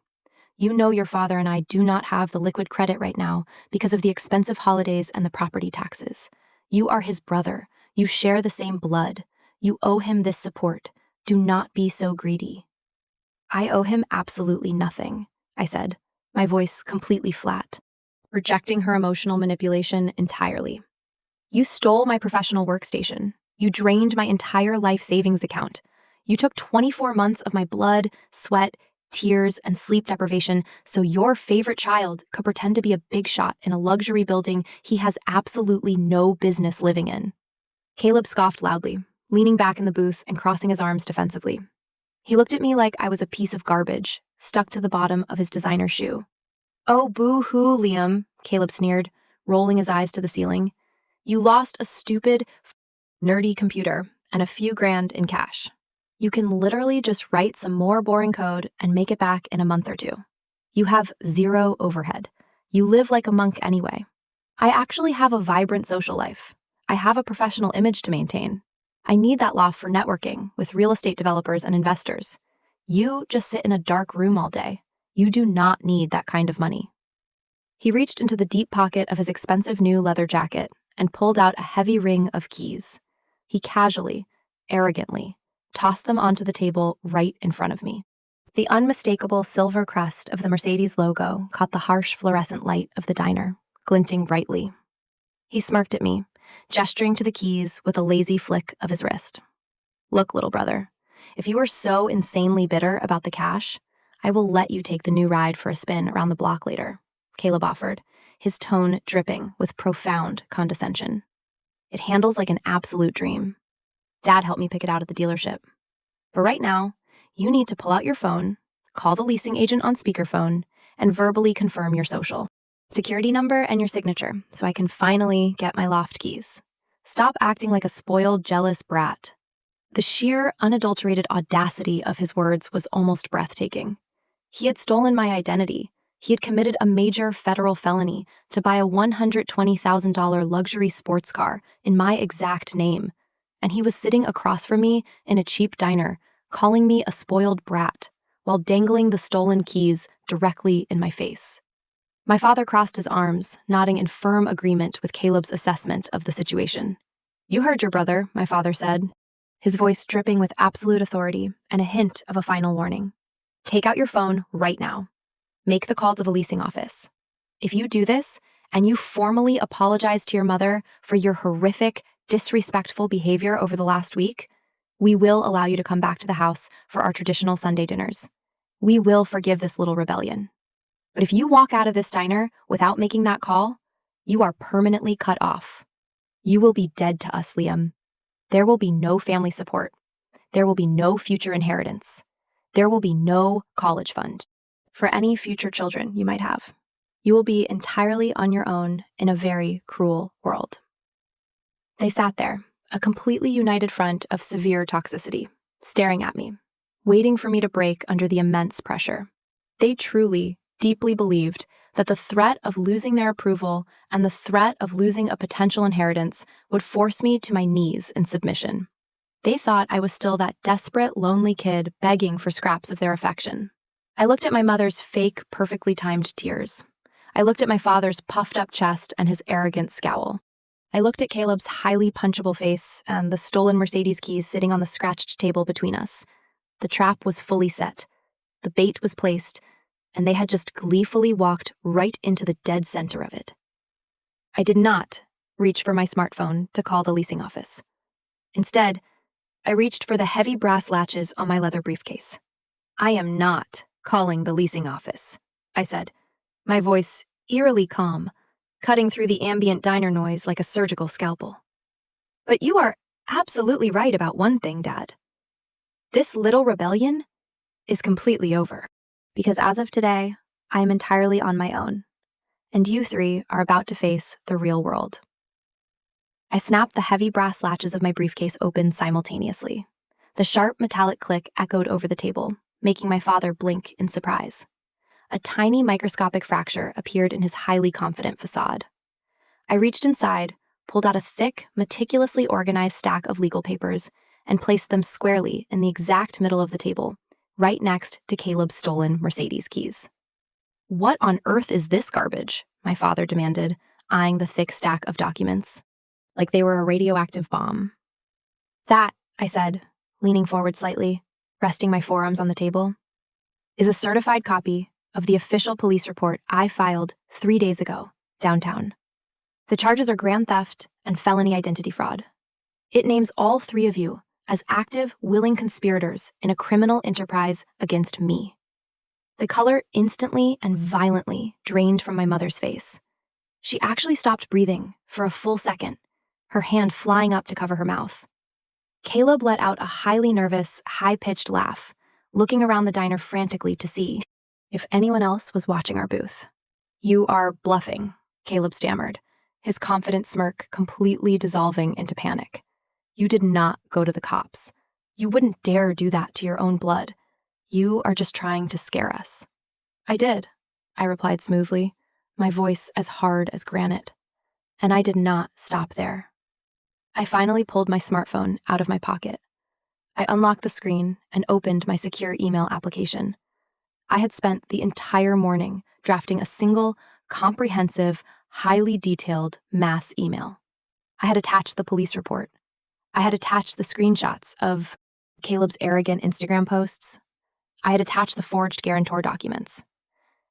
You know your father and I do not have the liquid credit right now because of the expensive holidays and the property taxes. You are his brother. You share the same blood. You owe him this support. Do not be so greedy." "I owe him absolutely nothing," I said, my voice completely flat, rejecting her emotional manipulation entirely. "You stole my professional workstation. You drained my entire life savings account. You took 24 months of my blood, sweat, tears, and sleep deprivation so your favorite child could pretend to be a big shot in a luxury building he has absolutely no business living in." Caleb scoffed loudly, leaning back in the booth and crossing his arms defensively. He looked at me like I was a piece of garbage, stuck to the bottom of his designer shoe. "Oh, boo-hoo, Liam," Caleb sneered, rolling his eyes to the ceiling. "You lost a stupid, nerdy computer and a few grand in cash. You can literally just write some more boring code and make it back in a month or two. You have zero overhead. You live like a monk anyway. I actually have a vibrant social life. I have a professional image to maintain. I need that loft for networking with real estate developers and investors. You just sit in a dark room all day. You do not need that kind of money." He reached into the deep pocket of his expensive new leather jacket and pulled out a heavy ring of keys. He casually, arrogantly, tossed them onto the table right in front of me. The unmistakable silver crest of the Mercedes logo caught the harsh fluorescent light of the diner, glinting brightly. He smirked at me, gesturing to the keys with a lazy flick of his wrist. "Look, little brother, if you are so insanely bitter about the cash, I will let you take the new ride for a spin around the block later," Caleb offered, his tone dripping with profound condescension. "It handles like an absolute dream. Dad helped me pick it out at the dealership. But right now, you need to pull out your phone, call the leasing agent on speakerphone, and verbally confirm your social security number and your signature so I can finally get my loft keys. Stop acting like a spoiled, jealous brat." The sheer, unadulterated audacity of his words was almost breathtaking. He had stolen my identity. He had committed a major federal felony to buy a $120,000 luxury sports car in my exact name, and he was sitting across from me in a cheap diner, calling me a spoiled brat, while dangling the stolen keys directly in my face. My father crossed his arms, nodding in firm agreement with Caleb's assessment of the situation. "You heard your brother," my father said, his voice dripping with absolute authority and a hint of a final warning. "Take out your phone right now. Make the call to the leasing office. If you do this, and you formally apologize to your mother for your horrific, disrespectful behavior over the last week, we will allow you to come back to the house for our traditional Sunday dinners. We will forgive this little rebellion. But if you walk out of this diner without making that call, you are permanently cut off. You will be dead to us, Liam. There will be no family support. There will be no future inheritance. There will be no college fund for any future children you might have. You will be entirely on your own in a very cruel world." They sat there, a completely united front of severe toxicity, staring at me, waiting for me to break under the immense pressure. They truly, deeply believed that the threat of losing their approval and the threat of losing a potential inheritance would force me to my knees in submission. They thought I was still that desperate, lonely kid begging for scraps of their affection. I looked at my mother's fake, perfectly timed tears. I looked at my father's puffed-up chest and his arrogant scowl. I looked at Caleb's highly punchable face and the stolen Mercedes keys sitting on the scratched table between us. The trap was fully set. The bait was placed, and they had just gleefully walked right into the dead center of it. I did not reach for my smartphone to call the leasing office. Instead, I reached for the heavy brass latches on my leather briefcase. I am not calling the leasing office, I said, my voice eerily calm, cutting through the ambient diner noise like a surgical scalpel. But you are absolutely right about one thing, Dad. This little rebellion is completely over. Because as of today, I am entirely on my own, and you three are about to face the real world. I snapped the heavy brass latches of my briefcase open simultaneously. The sharp metallic click echoed over the table, making my father blink in surprise. A tiny microscopic fracture appeared in his highly confident facade. I reached inside, pulled out a thick, meticulously organized stack of legal papers, and placed them squarely in the exact middle of the table, right next to Caleb's stolen Mercedes keys. What on earth is this garbage? My father demanded, eyeing the thick stack of documents, like they were a radioactive bomb. That, I said, leaning forward slightly, resting my forearms on the table, is a certified copy of the official police report I filed 3 days ago, downtown. The charges are grand theft and felony identity fraud. It names all three of you as active, willing conspirators in a criminal enterprise against me. The color instantly and violently drained from my mother's face. She actually stopped breathing for a full second, her hand flying up to cover her mouth. Caleb let out a highly nervous, high-pitched laugh, looking around the diner frantically to see if anyone else was watching our booth. You are bluffing, Caleb stammered, his confident smirk completely dissolving into panic. You did not go to the cops. You wouldn't dare do that to your own blood. You are just trying to scare us. I did, I replied smoothly, my voice as hard as granite. And I did not stop there. I finally pulled my smartphone out of my pocket. I unlocked the screen and opened my secure email application. I had spent the entire morning drafting a single, comprehensive, highly detailed mass email. I had attached the police report. I had attached the screenshots of Caleb's arrogant Instagram posts. I had attached the forged guarantor documents.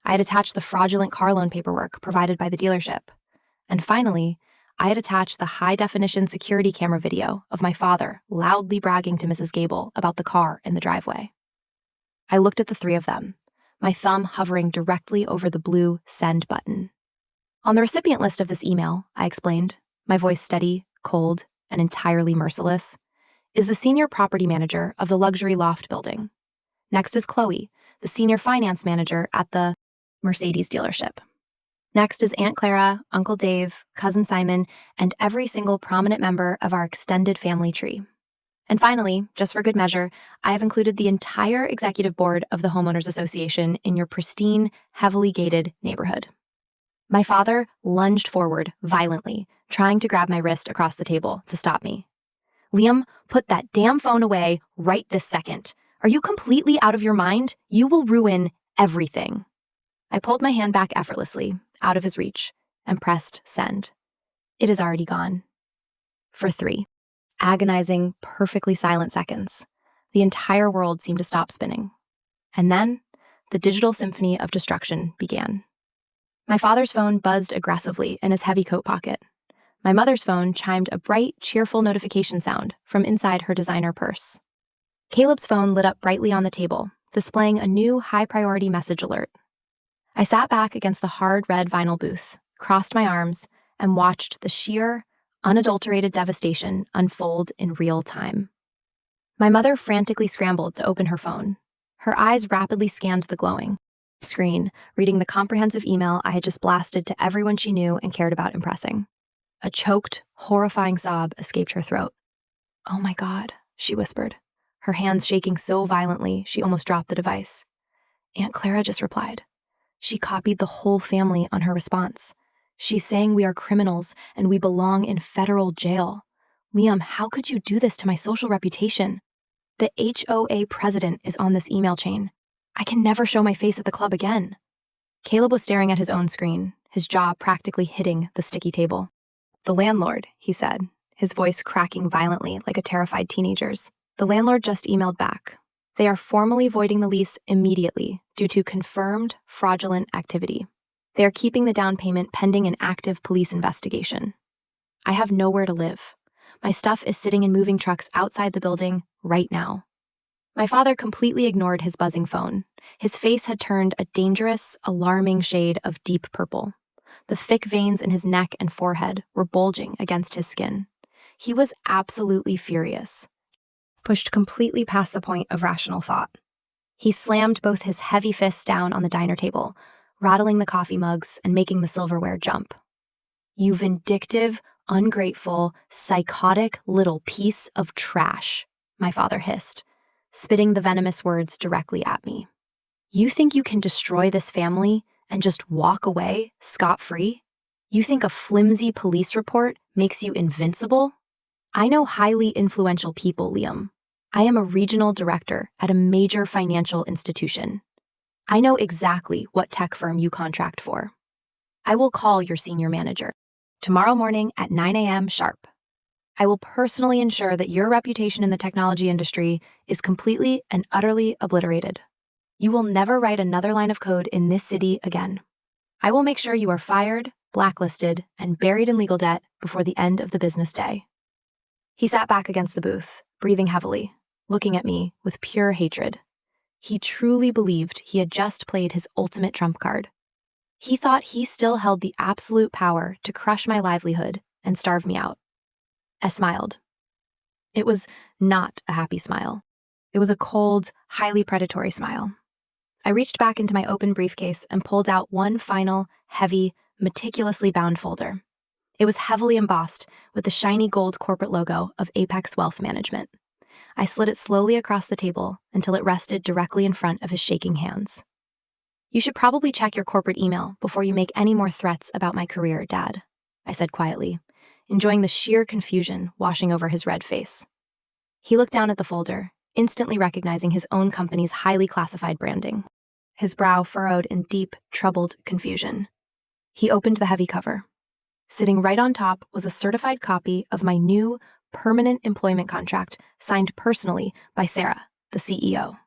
I had attached the fraudulent car loan paperwork provided by the dealership. And finally, I had attached the high-definition security camera video of my father loudly bragging to Mrs. Gable about the car in the driveway. I looked at the three of them, my thumb hovering directly over the blue send button. On the recipient list of this email, I explained, my voice steady, cold, and entirely merciless, is the senior property manager of the luxury loft building. Next is Chloe, the senior finance manager at the Mercedes dealership. Next is Aunt Clara, Uncle Dave, Cousin Simon, and every single prominent member of our extended family tree. And finally, just for good measure, I have included the entire executive board of the Homeowners Association in your pristine, heavily gated neighborhood. My father lunged forward violently, trying to grab my wrist across the table to stop me. Liam, put that damn phone away right this second. Are you completely out of your mind? You will ruin everything. I pulled my hand back effortlessly, out of his reach, and pressed send. It is already gone. For 3 agonizing, perfectly silent seconds, the entire world seemed to stop spinning. And then, the digital symphony of destruction began. My father's phone buzzed aggressively in his heavy coat pocket. My mother's phone chimed a bright, cheerful notification sound from inside her designer purse. Caleb's phone lit up brightly on the table, displaying a new high-priority message alert. I sat back against the hard red vinyl booth, crossed my arms, and watched the sheer, unadulterated devastation unfold in real time. My mother frantically scrambled to open her phone. Her eyes rapidly scanned the glowing screen, reading the comprehensive email I had just blasted to everyone she knew and cared about impressing. A choked, horrifying sob escaped her throat. "Oh my God," she whispered, her hands shaking so violently she almost dropped the device. Aunt Clara just replied. She copied the whole family on her response. She's saying we are criminals and we belong in federal jail. Liam, how could you do this to my social reputation? The HOA president is on this email chain. I can never show my face at the club again. Caleb was staring at his own screen, his jaw practically hitting the sticky table. "The landlord," he said, his voice cracking violently like a terrified teenager's. The landlord just emailed back. They are formally voiding the lease immediately due to confirmed fraudulent activity. They are keeping the down payment pending an active police investigation. I have nowhere to live. My stuff is sitting in moving trucks outside the building right now. My father completely ignored his buzzing phone. His face had turned a dangerous, alarming shade of deep purple. The thick veins in his neck and forehead were bulging against his skin. He was absolutely furious, pushed completely past the point of rational thought. He slammed both his heavy fists down on the diner table, rattling the coffee mugs and making the silverware jump. "You vindictive, ungrateful, psychotic little piece of trash," my father hissed, spitting the venomous words directly at me. "You think you can destroy this family and just walk away scot-free? You think a flimsy police report makes you invincible? I know highly influential people, Liam. I am a regional director at a major financial institution. I know exactly what tech firm you contract for. I will call your senior manager tomorrow morning at 9 a.m. sharp. I will personally ensure that your reputation in the technology industry is completely and utterly obliterated. You will never write another line of code in this city again. I will make sure you are fired, blacklisted, and buried in legal debt before the end of the business day." He sat back against the booth, breathing heavily, looking at me with pure hatred. He truly believed he had just played his ultimate trump card. He thought he still held the absolute power to crush my livelihood and starve me out. I smiled. It was not a happy smile. It was a cold, highly predatory smile. I reached back into my open briefcase and pulled out one final, heavy, meticulously bound folder. It was heavily embossed with the shiny gold corporate logo of Apex Wealth Management. I slid it slowly across the table until it rested directly in front of his shaking hands. "You should probably check your corporate email before you make any more threats about my career, Dad," I said quietly, enjoying the sheer confusion washing over his red face. He looked down at the folder, instantly recognizing his own company's highly classified branding. His brow furrowed in deep, troubled confusion. He opened the heavy cover. Sitting right on top was a certified copy of my new permanent employment contract signed personally by Sarah, the CEO.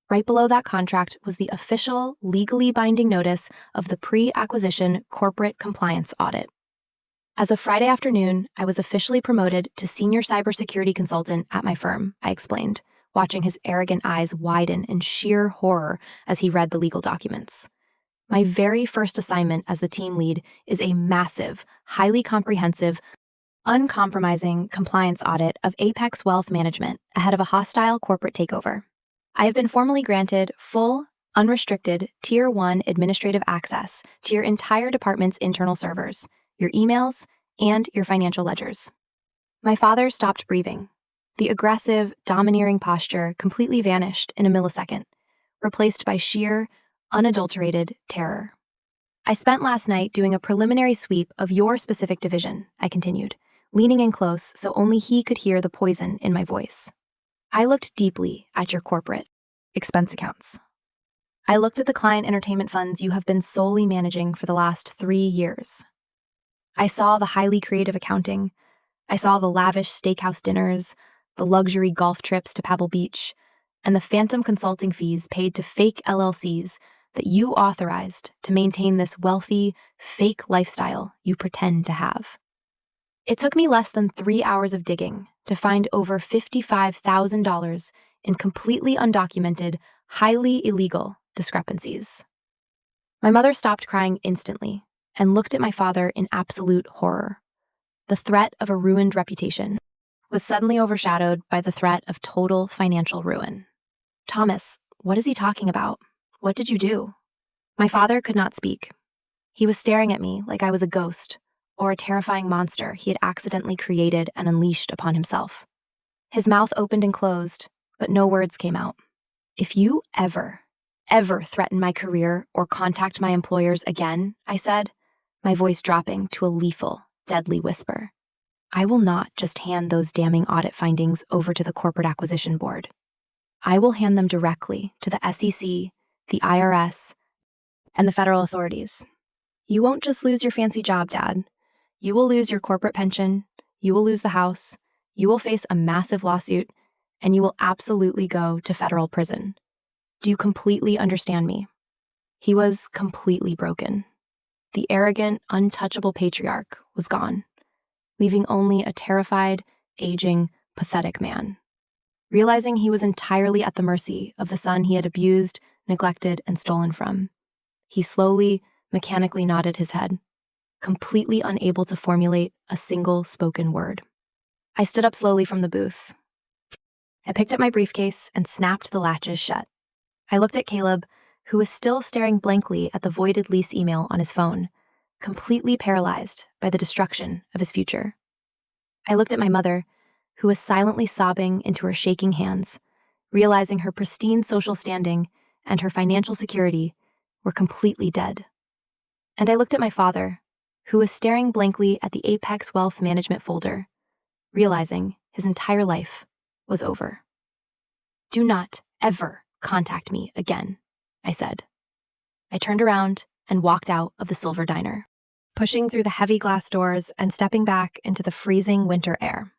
Right below that contract was the official, legally binding notice of the pre-acquisition corporate compliance audit. As of Friday afternoon, I was officially promoted to senior cybersecurity consultant at my firm, I explained, watching his arrogant eyes widen in sheer horror as he read the legal documents. My very first assignment as the team lead is a massive, highly comprehensive, uncompromising compliance audit of Apex Wealth Management ahead of a hostile corporate takeover. I have been formally granted full, unrestricted, Tier 1 administrative access to your entire department's internal servers, your emails, and your financial ledgers. My father stopped breathing. The aggressive, domineering posture completely vanished in a millisecond, replaced by sheer, unadulterated terror. "I spent last night doing a preliminary sweep of your specific division," I continued, leaning in close so only he could hear the poison in my voice. "I looked deeply at your corporate expense accounts. I looked at the client entertainment funds you have been solely managing for the last 3 years. I saw the highly creative accounting. I saw the lavish steakhouse dinners, the luxury golf trips to Pebble Beach, and the phantom consulting fees paid to fake LLCs that you authorized to maintain this wealthy, fake lifestyle you pretend to have. It took me less than 3 hours of digging to find over $55,000 in completely undocumented, highly illegal discrepancies." My mother stopped crying instantly and looked at my father in absolute horror. The threat of a ruined reputation was suddenly overshadowed by the threat of total financial ruin. "Thomas, what is he talking about? What did you do?" My father could not speak. He was staring at me like I was a ghost, or a terrifying monster he had accidentally created and unleashed upon himself. His mouth opened and closed, but no words came out. "If you ever threaten my career or contact my employers again," I said, my voice dropping to a lethal, deadly whisper, "I will not just hand those damning audit findings over to the Corporate Acquisition Board. I will hand them directly to the SEC, the IRS, and the federal authorities. You won't just lose your fancy job, Dad. You will lose your corporate pension, you will lose the house, you will face a massive lawsuit, and you will absolutely go to federal prison. Do you completely understand me?" He was completely broken. The arrogant, untouchable patriarch was gone, leaving only a terrified, aging, pathetic man. Realizing he was entirely at the mercy of the son he had abused, neglected, and stolen from, he slowly, mechanically nodded his head, completely unable to formulate a single spoken word. I stood up slowly from the booth. I picked up my briefcase and snapped the latches shut. I looked at Caleb, who was still staring blankly at the voided lease email on his phone, completely paralyzed by the destruction of his future. I looked at my mother, who was silently sobbing into her shaking hands, realizing her pristine social standing and her financial security were completely dead. And I looked at my father, who was staring blankly at the Apex Wealth Management folder, realizing his entire life was over. "Do not ever contact me again," I said. I turned around and walked out of the Silver Diner, pushing through the heavy glass doors and stepping back into the freezing winter air.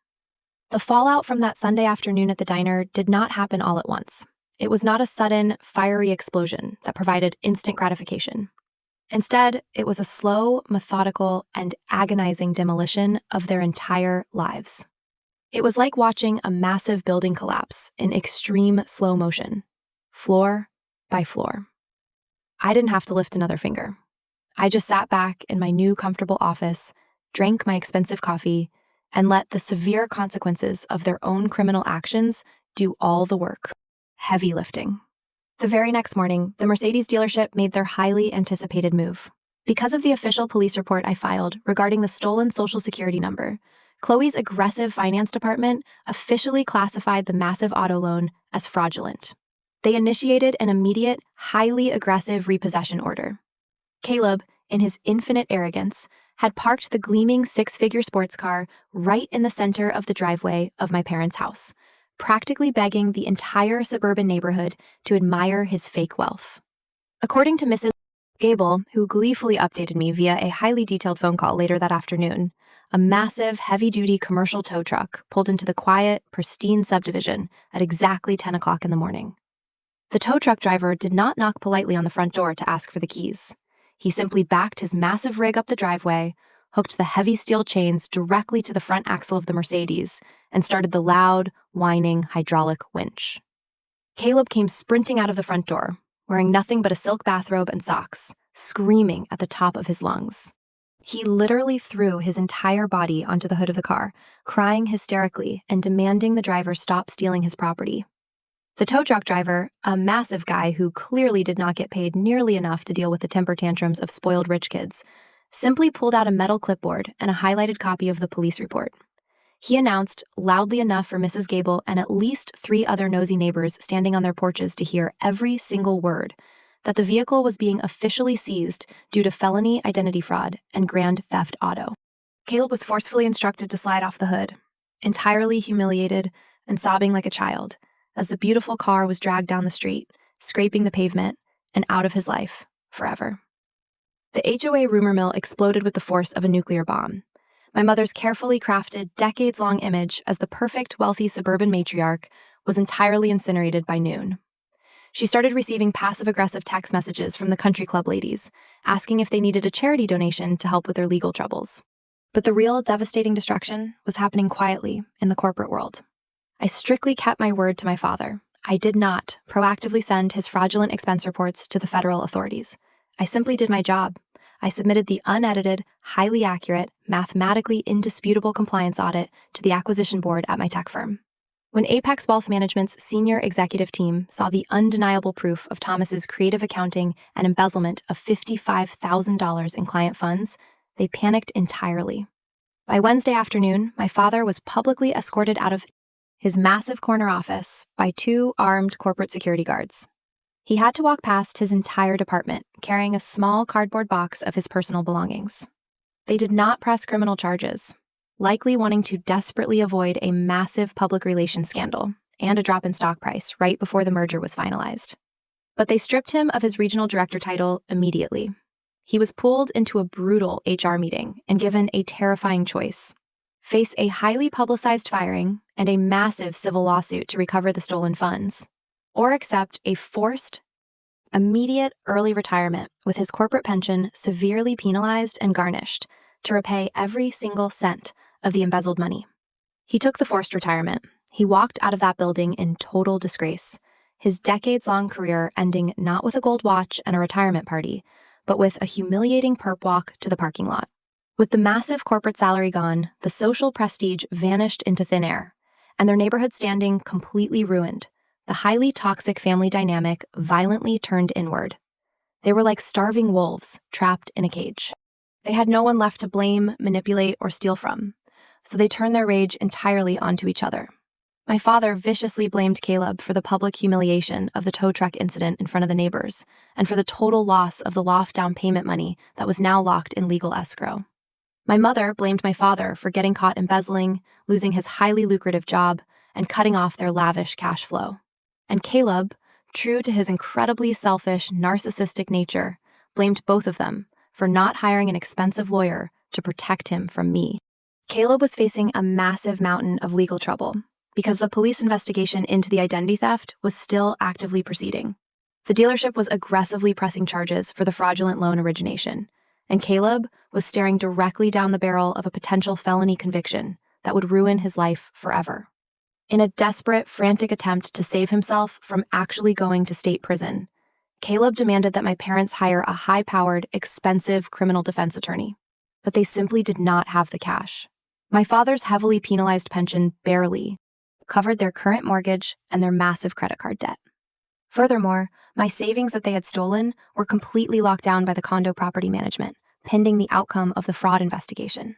The fallout from that Sunday afternoon at the diner did not happen all at once. It was not a sudden, fiery explosion that provided instant gratification. Instead, it was a slow, methodical, and agonizing demolition of their entire lives. It was like watching a massive building collapse in extreme slow motion, floor by floor. I didn't have to lift another finger. I just sat back in my new comfortable office, drank my expensive coffee, and let the severe consequences of their own criminal actions do all the work. Heavy lifting. The very next morning, the Mercedes dealership made their highly anticipated move. Because of the official police report I filed regarding the stolen Social Security number, Chloe's aggressive finance department officially classified the massive auto loan as fraudulent. They initiated an immediate, highly aggressive repossession order. Caleb, in his infinite arrogance, had parked the gleaming six-figure sports car right in the center of the driveway of my parents' house, practically begging the entire suburban neighborhood to admire his fake wealth. According to Mrs. Gable, who gleefully updated me via a highly detailed phone call later that afternoon, a massive, heavy-duty commercial tow truck pulled into the quiet, pristine subdivision at exactly 10 o'clock in the morning. The tow truck driver did not knock politely on the front door to ask for the keys. He simply backed his massive rig up the driveway, hooked the heavy steel chains directly to the front axle of the Mercedes, and started the loud, whining hydraulic winch. Caleb came sprinting out of the front door, wearing nothing but a silk bathrobe and socks, screaming at the top of his lungs. He literally threw his entire body onto the hood of the car, crying hysterically and demanding the driver stop stealing his property. The tow truck driver, a massive guy who clearly did not get paid nearly enough to deal with the temper tantrums of spoiled rich kids, simply pulled out a metal clipboard and a highlighted copy of the police report. He announced, loudly enough for Mrs. Gable and at least 3 other nosy neighbors standing on their porches to hear every single word, that the vehicle was being officially seized due to felony identity fraud and grand theft auto. Caleb was forcefully instructed to slide off the hood, entirely humiliated and sobbing like a child, as the beautiful car was dragged down the street, scraping the pavement, and out of his life forever. The HOA rumor mill exploded with the force of a nuclear bomb. My mother's carefully crafted, decades-long image as the perfect, wealthy suburban matriarch was entirely incinerated by noon. She started receiving passive-aggressive text messages from the country club ladies, asking if they needed a charity donation to help with their legal troubles. But the real devastating destruction was happening quietly in the corporate world. I strictly kept my word to my father. I did not proactively send his fraudulent expense reports to the federal authorities. I simply did my job. I submitted the unedited, highly accurate, mathematically indisputable compliance audit to the acquisition board at my tech firm. When Apex Wealth Management's senior executive team saw the undeniable proof of Thomas's creative accounting and embezzlement of $55,000 in client funds, They panicked entirely. By Wednesday afternoon, my father was publicly escorted out of his massive corner office by 2 armed corporate security guards. He had to walk past his entire department, carrying a small cardboard box of his personal belongings. They did not press criminal charges, likely wanting to desperately avoid a massive public relations scandal and a drop in stock price right before the merger was finalized. But they stripped him of his regional director title immediately. He was pulled into a brutal HR meeting and given a terrifying choice: face a highly publicized firing and a massive civil lawsuit to recover the stolen funds, or accept a forced, immediate early retirement with his corporate pension severely penalized and garnished to repay every single cent of the embezzled money. He took the forced retirement. He walked out of that building in total disgrace, his decades-long career ending not with a gold watch and a retirement party, but with a humiliating perp walk to the parking lot. With the massive corporate salary gone, the social prestige vanished into thin air, and their neighborhood standing completely ruined. The highly toxic family dynamic violently turned inward. They were like starving wolves trapped in a cage. They had no one left to blame, manipulate, or steal from, so they turned their rage entirely onto each other. My father viciously blamed Caleb for the public humiliation of the tow truck incident in front of the neighbors, and for the total loss of the loft down payment money that was now locked in legal escrow. My mother blamed my father for getting caught embezzling, losing his highly lucrative job, and cutting off their lavish cash flow. And Caleb, true to his incredibly selfish, narcissistic nature, blamed both of them for not hiring an expensive lawyer to protect him from me. Caleb was facing a massive mountain of legal trouble because the police investigation into the identity theft was still actively proceeding. The dealership was aggressively pressing charges for the fraudulent loan origination, and Caleb was staring directly down the barrel of a potential felony conviction that would ruin his life forever. In a desperate, frantic attempt to save himself from actually going to state prison, Caleb demanded that my parents hire a high-powered, expensive criminal defense attorney. But they simply did not have the cash. My father's heavily penalized pension barely covered their current mortgage and their massive credit card debt. Furthermore, my savings that they had stolen were completely locked down by the condo property management, pending the outcome of the fraud investigation.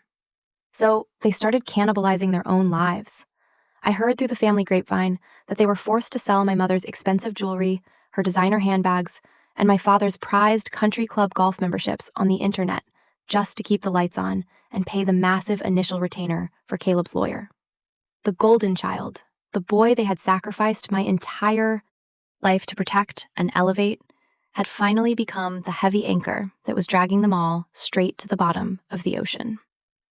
So they started cannibalizing their own lives. I heard through the family grapevine that they were forced to sell my mother's expensive jewelry, her designer handbags, and my father's prized country club golf memberships on the internet just to keep the lights on and pay the massive initial retainer for Caleb's lawyer. The golden child, the boy they had sacrificed my entire life to protect and elevate, had finally become the heavy anchor that was dragging them all straight to the bottom of the ocean.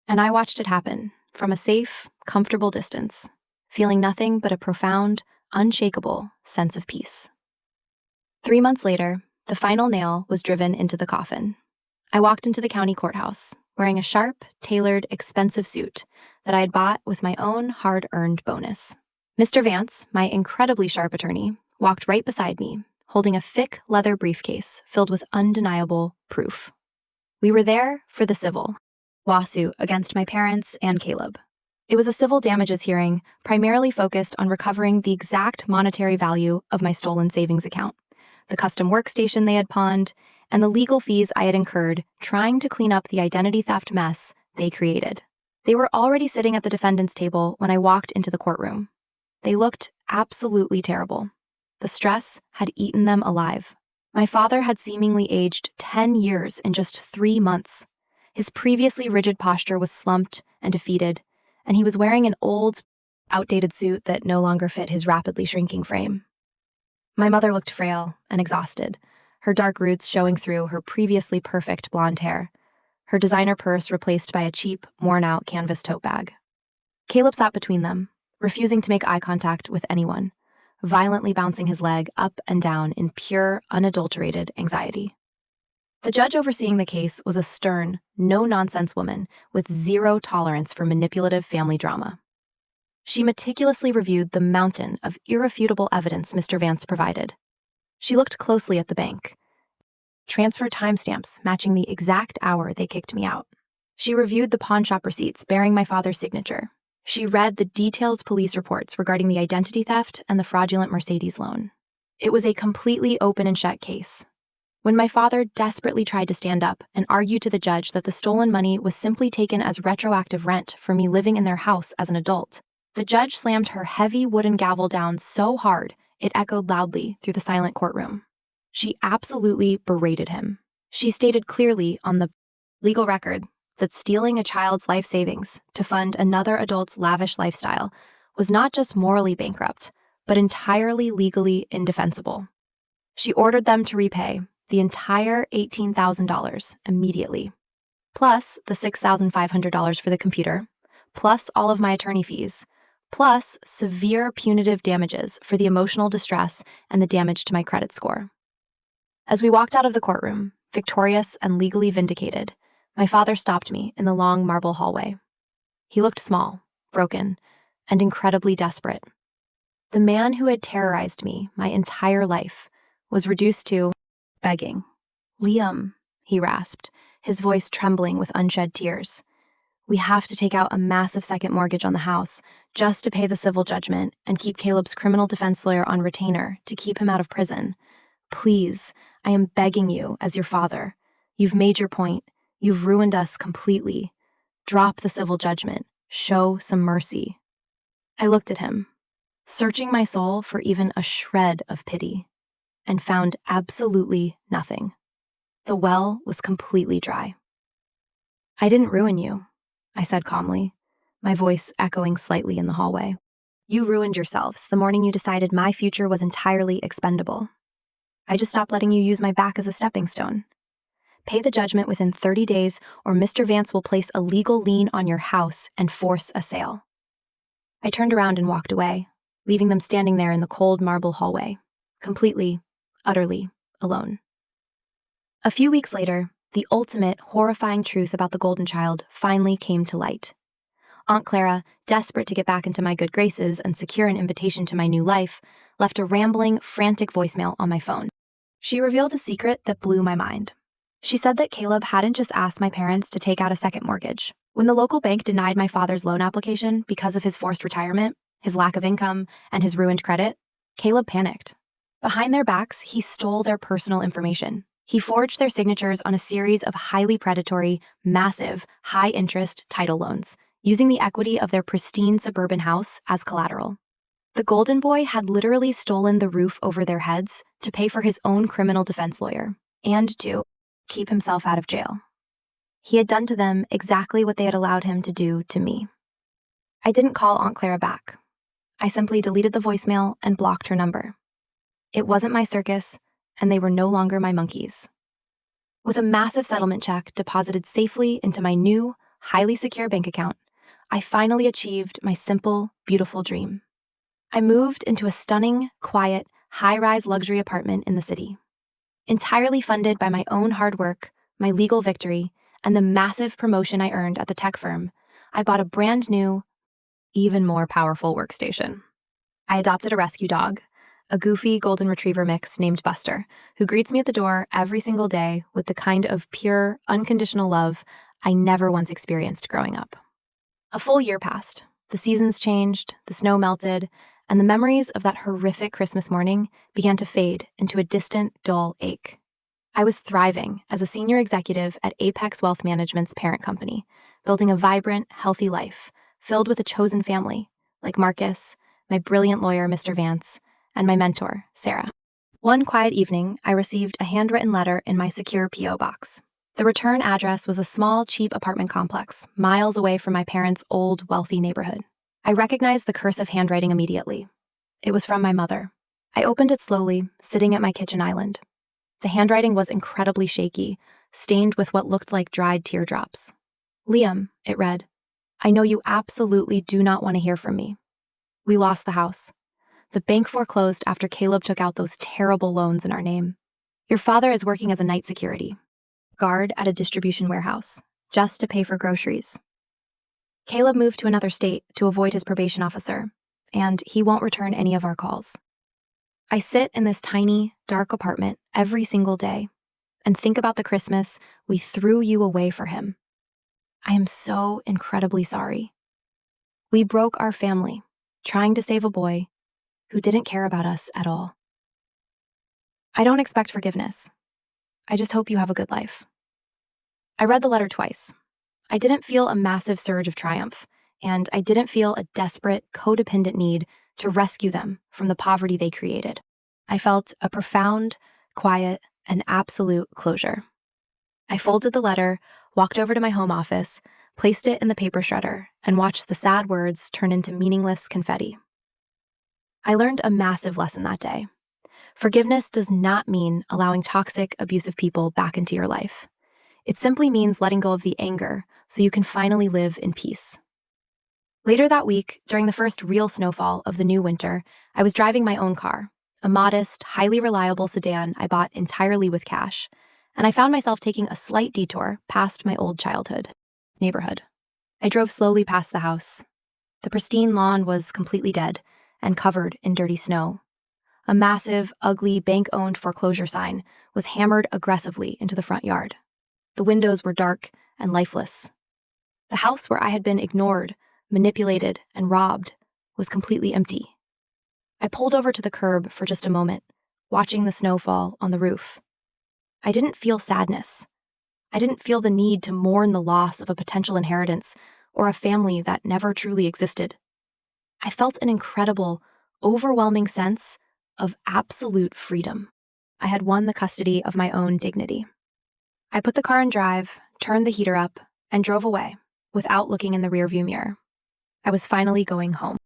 And I watched it happen from a safe, comfortable distance, feeling nothing but a profound, unshakable sense of peace. 3 months later, the final nail was driven into the coffin. I walked into the county courthouse, wearing a sharp, tailored, expensive suit that I had bought with my own hard-earned bonus. Mr. Vance, my incredibly sharp attorney, walked right beside me, holding a thick leather briefcase filled with undeniable proof. We were there for the civil lawsuit against my parents and Caleb. It was a civil damages hearing primarily focused on recovering the exact monetary value of my stolen savings account, the custom workstation they had pawned, and the legal fees I had incurred trying to clean up the identity theft mess they created. They were already sitting at the defendant's table when I walked into the courtroom. They looked absolutely terrible. The stress had eaten them alive. My father had seemingly aged 10 years in just 3 months. His previously rigid posture was slumped and defeated, and he was wearing an old, outdated suit that no longer fit his rapidly shrinking frame. My mother looked frail and exhausted, her dark roots showing through her previously perfect blonde hair, her designer purse replaced by a cheap, worn-out canvas tote bag. Caleb sat between them, refusing to make eye contact with anyone, violently bouncing his leg up and down in pure, unadulterated anxiety. The judge overseeing the case was a stern, no-nonsense woman with zero tolerance for manipulative family drama. She meticulously reviewed the mountain of irrefutable evidence Mr. Vance provided. She looked closely at the bank, transfer timestamps matching the exact hour they kicked me out. She reviewed the pawn shop receipts bearing my father's signature. She read the detailed police reports regarding the identity theft and the fraudulent Mercedes loan. It was a completely open and shut case. When my father desperately tried to stand up and argue to the judge that the stolen money was simply taken as retroactive rent for me living in their house as an adult, the judge slammed her heavy wooden gavel down so hard it echoed loudly through the silent courtroom. She absolutely berated him. She stated clearly on the legal record that stealing a child's life savings to fund another adult's lavish lifestyle was not just morally bankrupt, but entirely legally indefensible. She ordered them to repay the entire $18,000 immediately, plus the $6,500 for the computer, plus all of my attorney fees, plus severe punitive damages for the emotional distress and the damage to my credit score. As we walked out of the courtroom, victorious and legally vindicated, my father stopped me in the long marble hallway. He looked small, broken, and incredibly desperate. The man who had terrorized me my entire life was reduced to begging. "Liam," he rasped, his voice trembling with unshed tears. "We have to take out a massive second mortgage on the house just to pay the civil judgment and keep Caleb's criminal defense lawyer on retainer to keep him out of prison. Please, I am begging you as your father. You've made your point. You've ruined us completely. Drop the civil judgment. Show some mercy." I looked at him, searching my soul for even a shred of pity, and found absolutely nothing. The well was completely dry. "I didn't ruin you," I said calmly, my voice echoing slightly in the hallway. "You ruined yourselves the morning you decided my future was entirely expendable. I just stopped letting you use my back as a stepping stone. Pay the judgment within 30 days, or Mr. Vance will place a legal lien on your house and force a sale." I turned around and walked away, leaving them standing there in the cold marble hallway, completely, utterly alone. A few weeks later, the ultimate horrifying truth about the Golden Child finally came to light. Aunt Clara, desperate to get back into my good graces and secure an invitation to my new life, left a rambling, frantic voicemail on my phone. She revealed a secret that blew my mind. She said that Caleb hadn't just asked my parents to take out a second mortgage. When the local bank denied my father's loan application because of his forced retirement, his lack of income, and his ruined credit, Caleb panicked. Behind their backs, he stole their personal information. He forged their signatures on a series of highly predatory, massive, high-interest title loans, using the equity of their pristine suburban house as collateral. The Golden Boy had literally stolen the roof over their heads to pay for his own criminal defense lawyer, and to keep himself out of jail. He had done to them exactly what they had allowed him to do to me. I didn't call Aunt Clara back. I simply deleted the voicemail and blocked her number. It wasn't my circus, and they were no longer my monkeys. With a massive settlement check deposited safely into my new, highly secure bank account, I finally achieved my simple, beautiful dream. I moved into a stunning, quiet, high-rise luxury apartment in the city. Entirely funded by my own hard work, my legal victory, and the massive promotion I earned at the tech firm, I bought a brand new, even more powerful workstation. I adopted a rescue dog, a goofy golden retriever mix named Buster, who greets me at the door every single day with the kind of pure, unconditional love I never once experienced growing up. A full year passed. The seasons changed, the snow melted, and the memories of that horrific Christmas morning began to fade into a distant, dull ache. I was thriving as a senior executive at Apex Wealth Management's parent company, building a vibrant, healthy life filled with a chosen family, like Marcus, my brilliant lawyer, Mr. Vance, and my mentor, Sarah. One quiet evening, I received a handwritten letter in my secure P.O. box. The return address was a small, cheap apartment complex, miles away from my parents' old, wealthy neighborhood. I recognized the cursive handwriting immediately. It was from my mother. I opened it slowly, sitting at my kitchen island. The handwriting was incredibly shaky, stained with what looked like dried teardrops. "Liam," it read, "I know you absolutely do not want to hear from me. We lost the house. The bank foreclosed after Caleb took out those terrible loans in our name. Your father is working as a night security guard at a distribution warehouse, just to pay for groceries. Caleb moved to another state to avoid his probation officer, and he won't return any of our calls. I sit in this tiny, dark apartment every single day and think about the Christmas we threw you away for him. I am so incredibly sorry. We broke our family, trying to save a boy who didn't care about us at all. I don't expect forgiveness. I just hope you have a good life. I read the letter twice. I didn't feel a massive surge of triumph, and I didn't feel a desperate, codependent need to rescue them from the poverty they created. I felt a profound, quiet, and absolute closure. I folded the letter, walked over to my home office, placed it in the paper shredder, and watched the sad words turn into meaningless confetti. I learned a massive lesson that day. Forgiveness does not mean allowing toxic, abusive people back into your life. It simply means letting go of the anger so you can finally live in peace. Later that week, during the first real snowfall of the new winter, I was driving my own car, a modest, highly reliable sedan I bought entirely with cash, and I found myself taking a slight detour past my old childhood neighborhood. I drove slowly past the house. The pristine lawn was completely dead and covered in dirty snow. A massive, ugly, bank-owned foreclosure sign was hammered aggressively into the front yard. The windows were dark and lifeless. The house where I had been ignored, manipulated, and robbed was completely empty. I pulled over to the curb for just a moment, watching the snow fall on the roof. I didn't feel sadness. I didn't feel the need to mourn the loss of a potential inheritance or a family that never truly existed. I felt an incredible, overwhelming sense of absolute freedom. I had won the custody of my own dignity. I put the car in drive, turned the heater up, and drove away without looking in the rearview mirror. I was finally going home.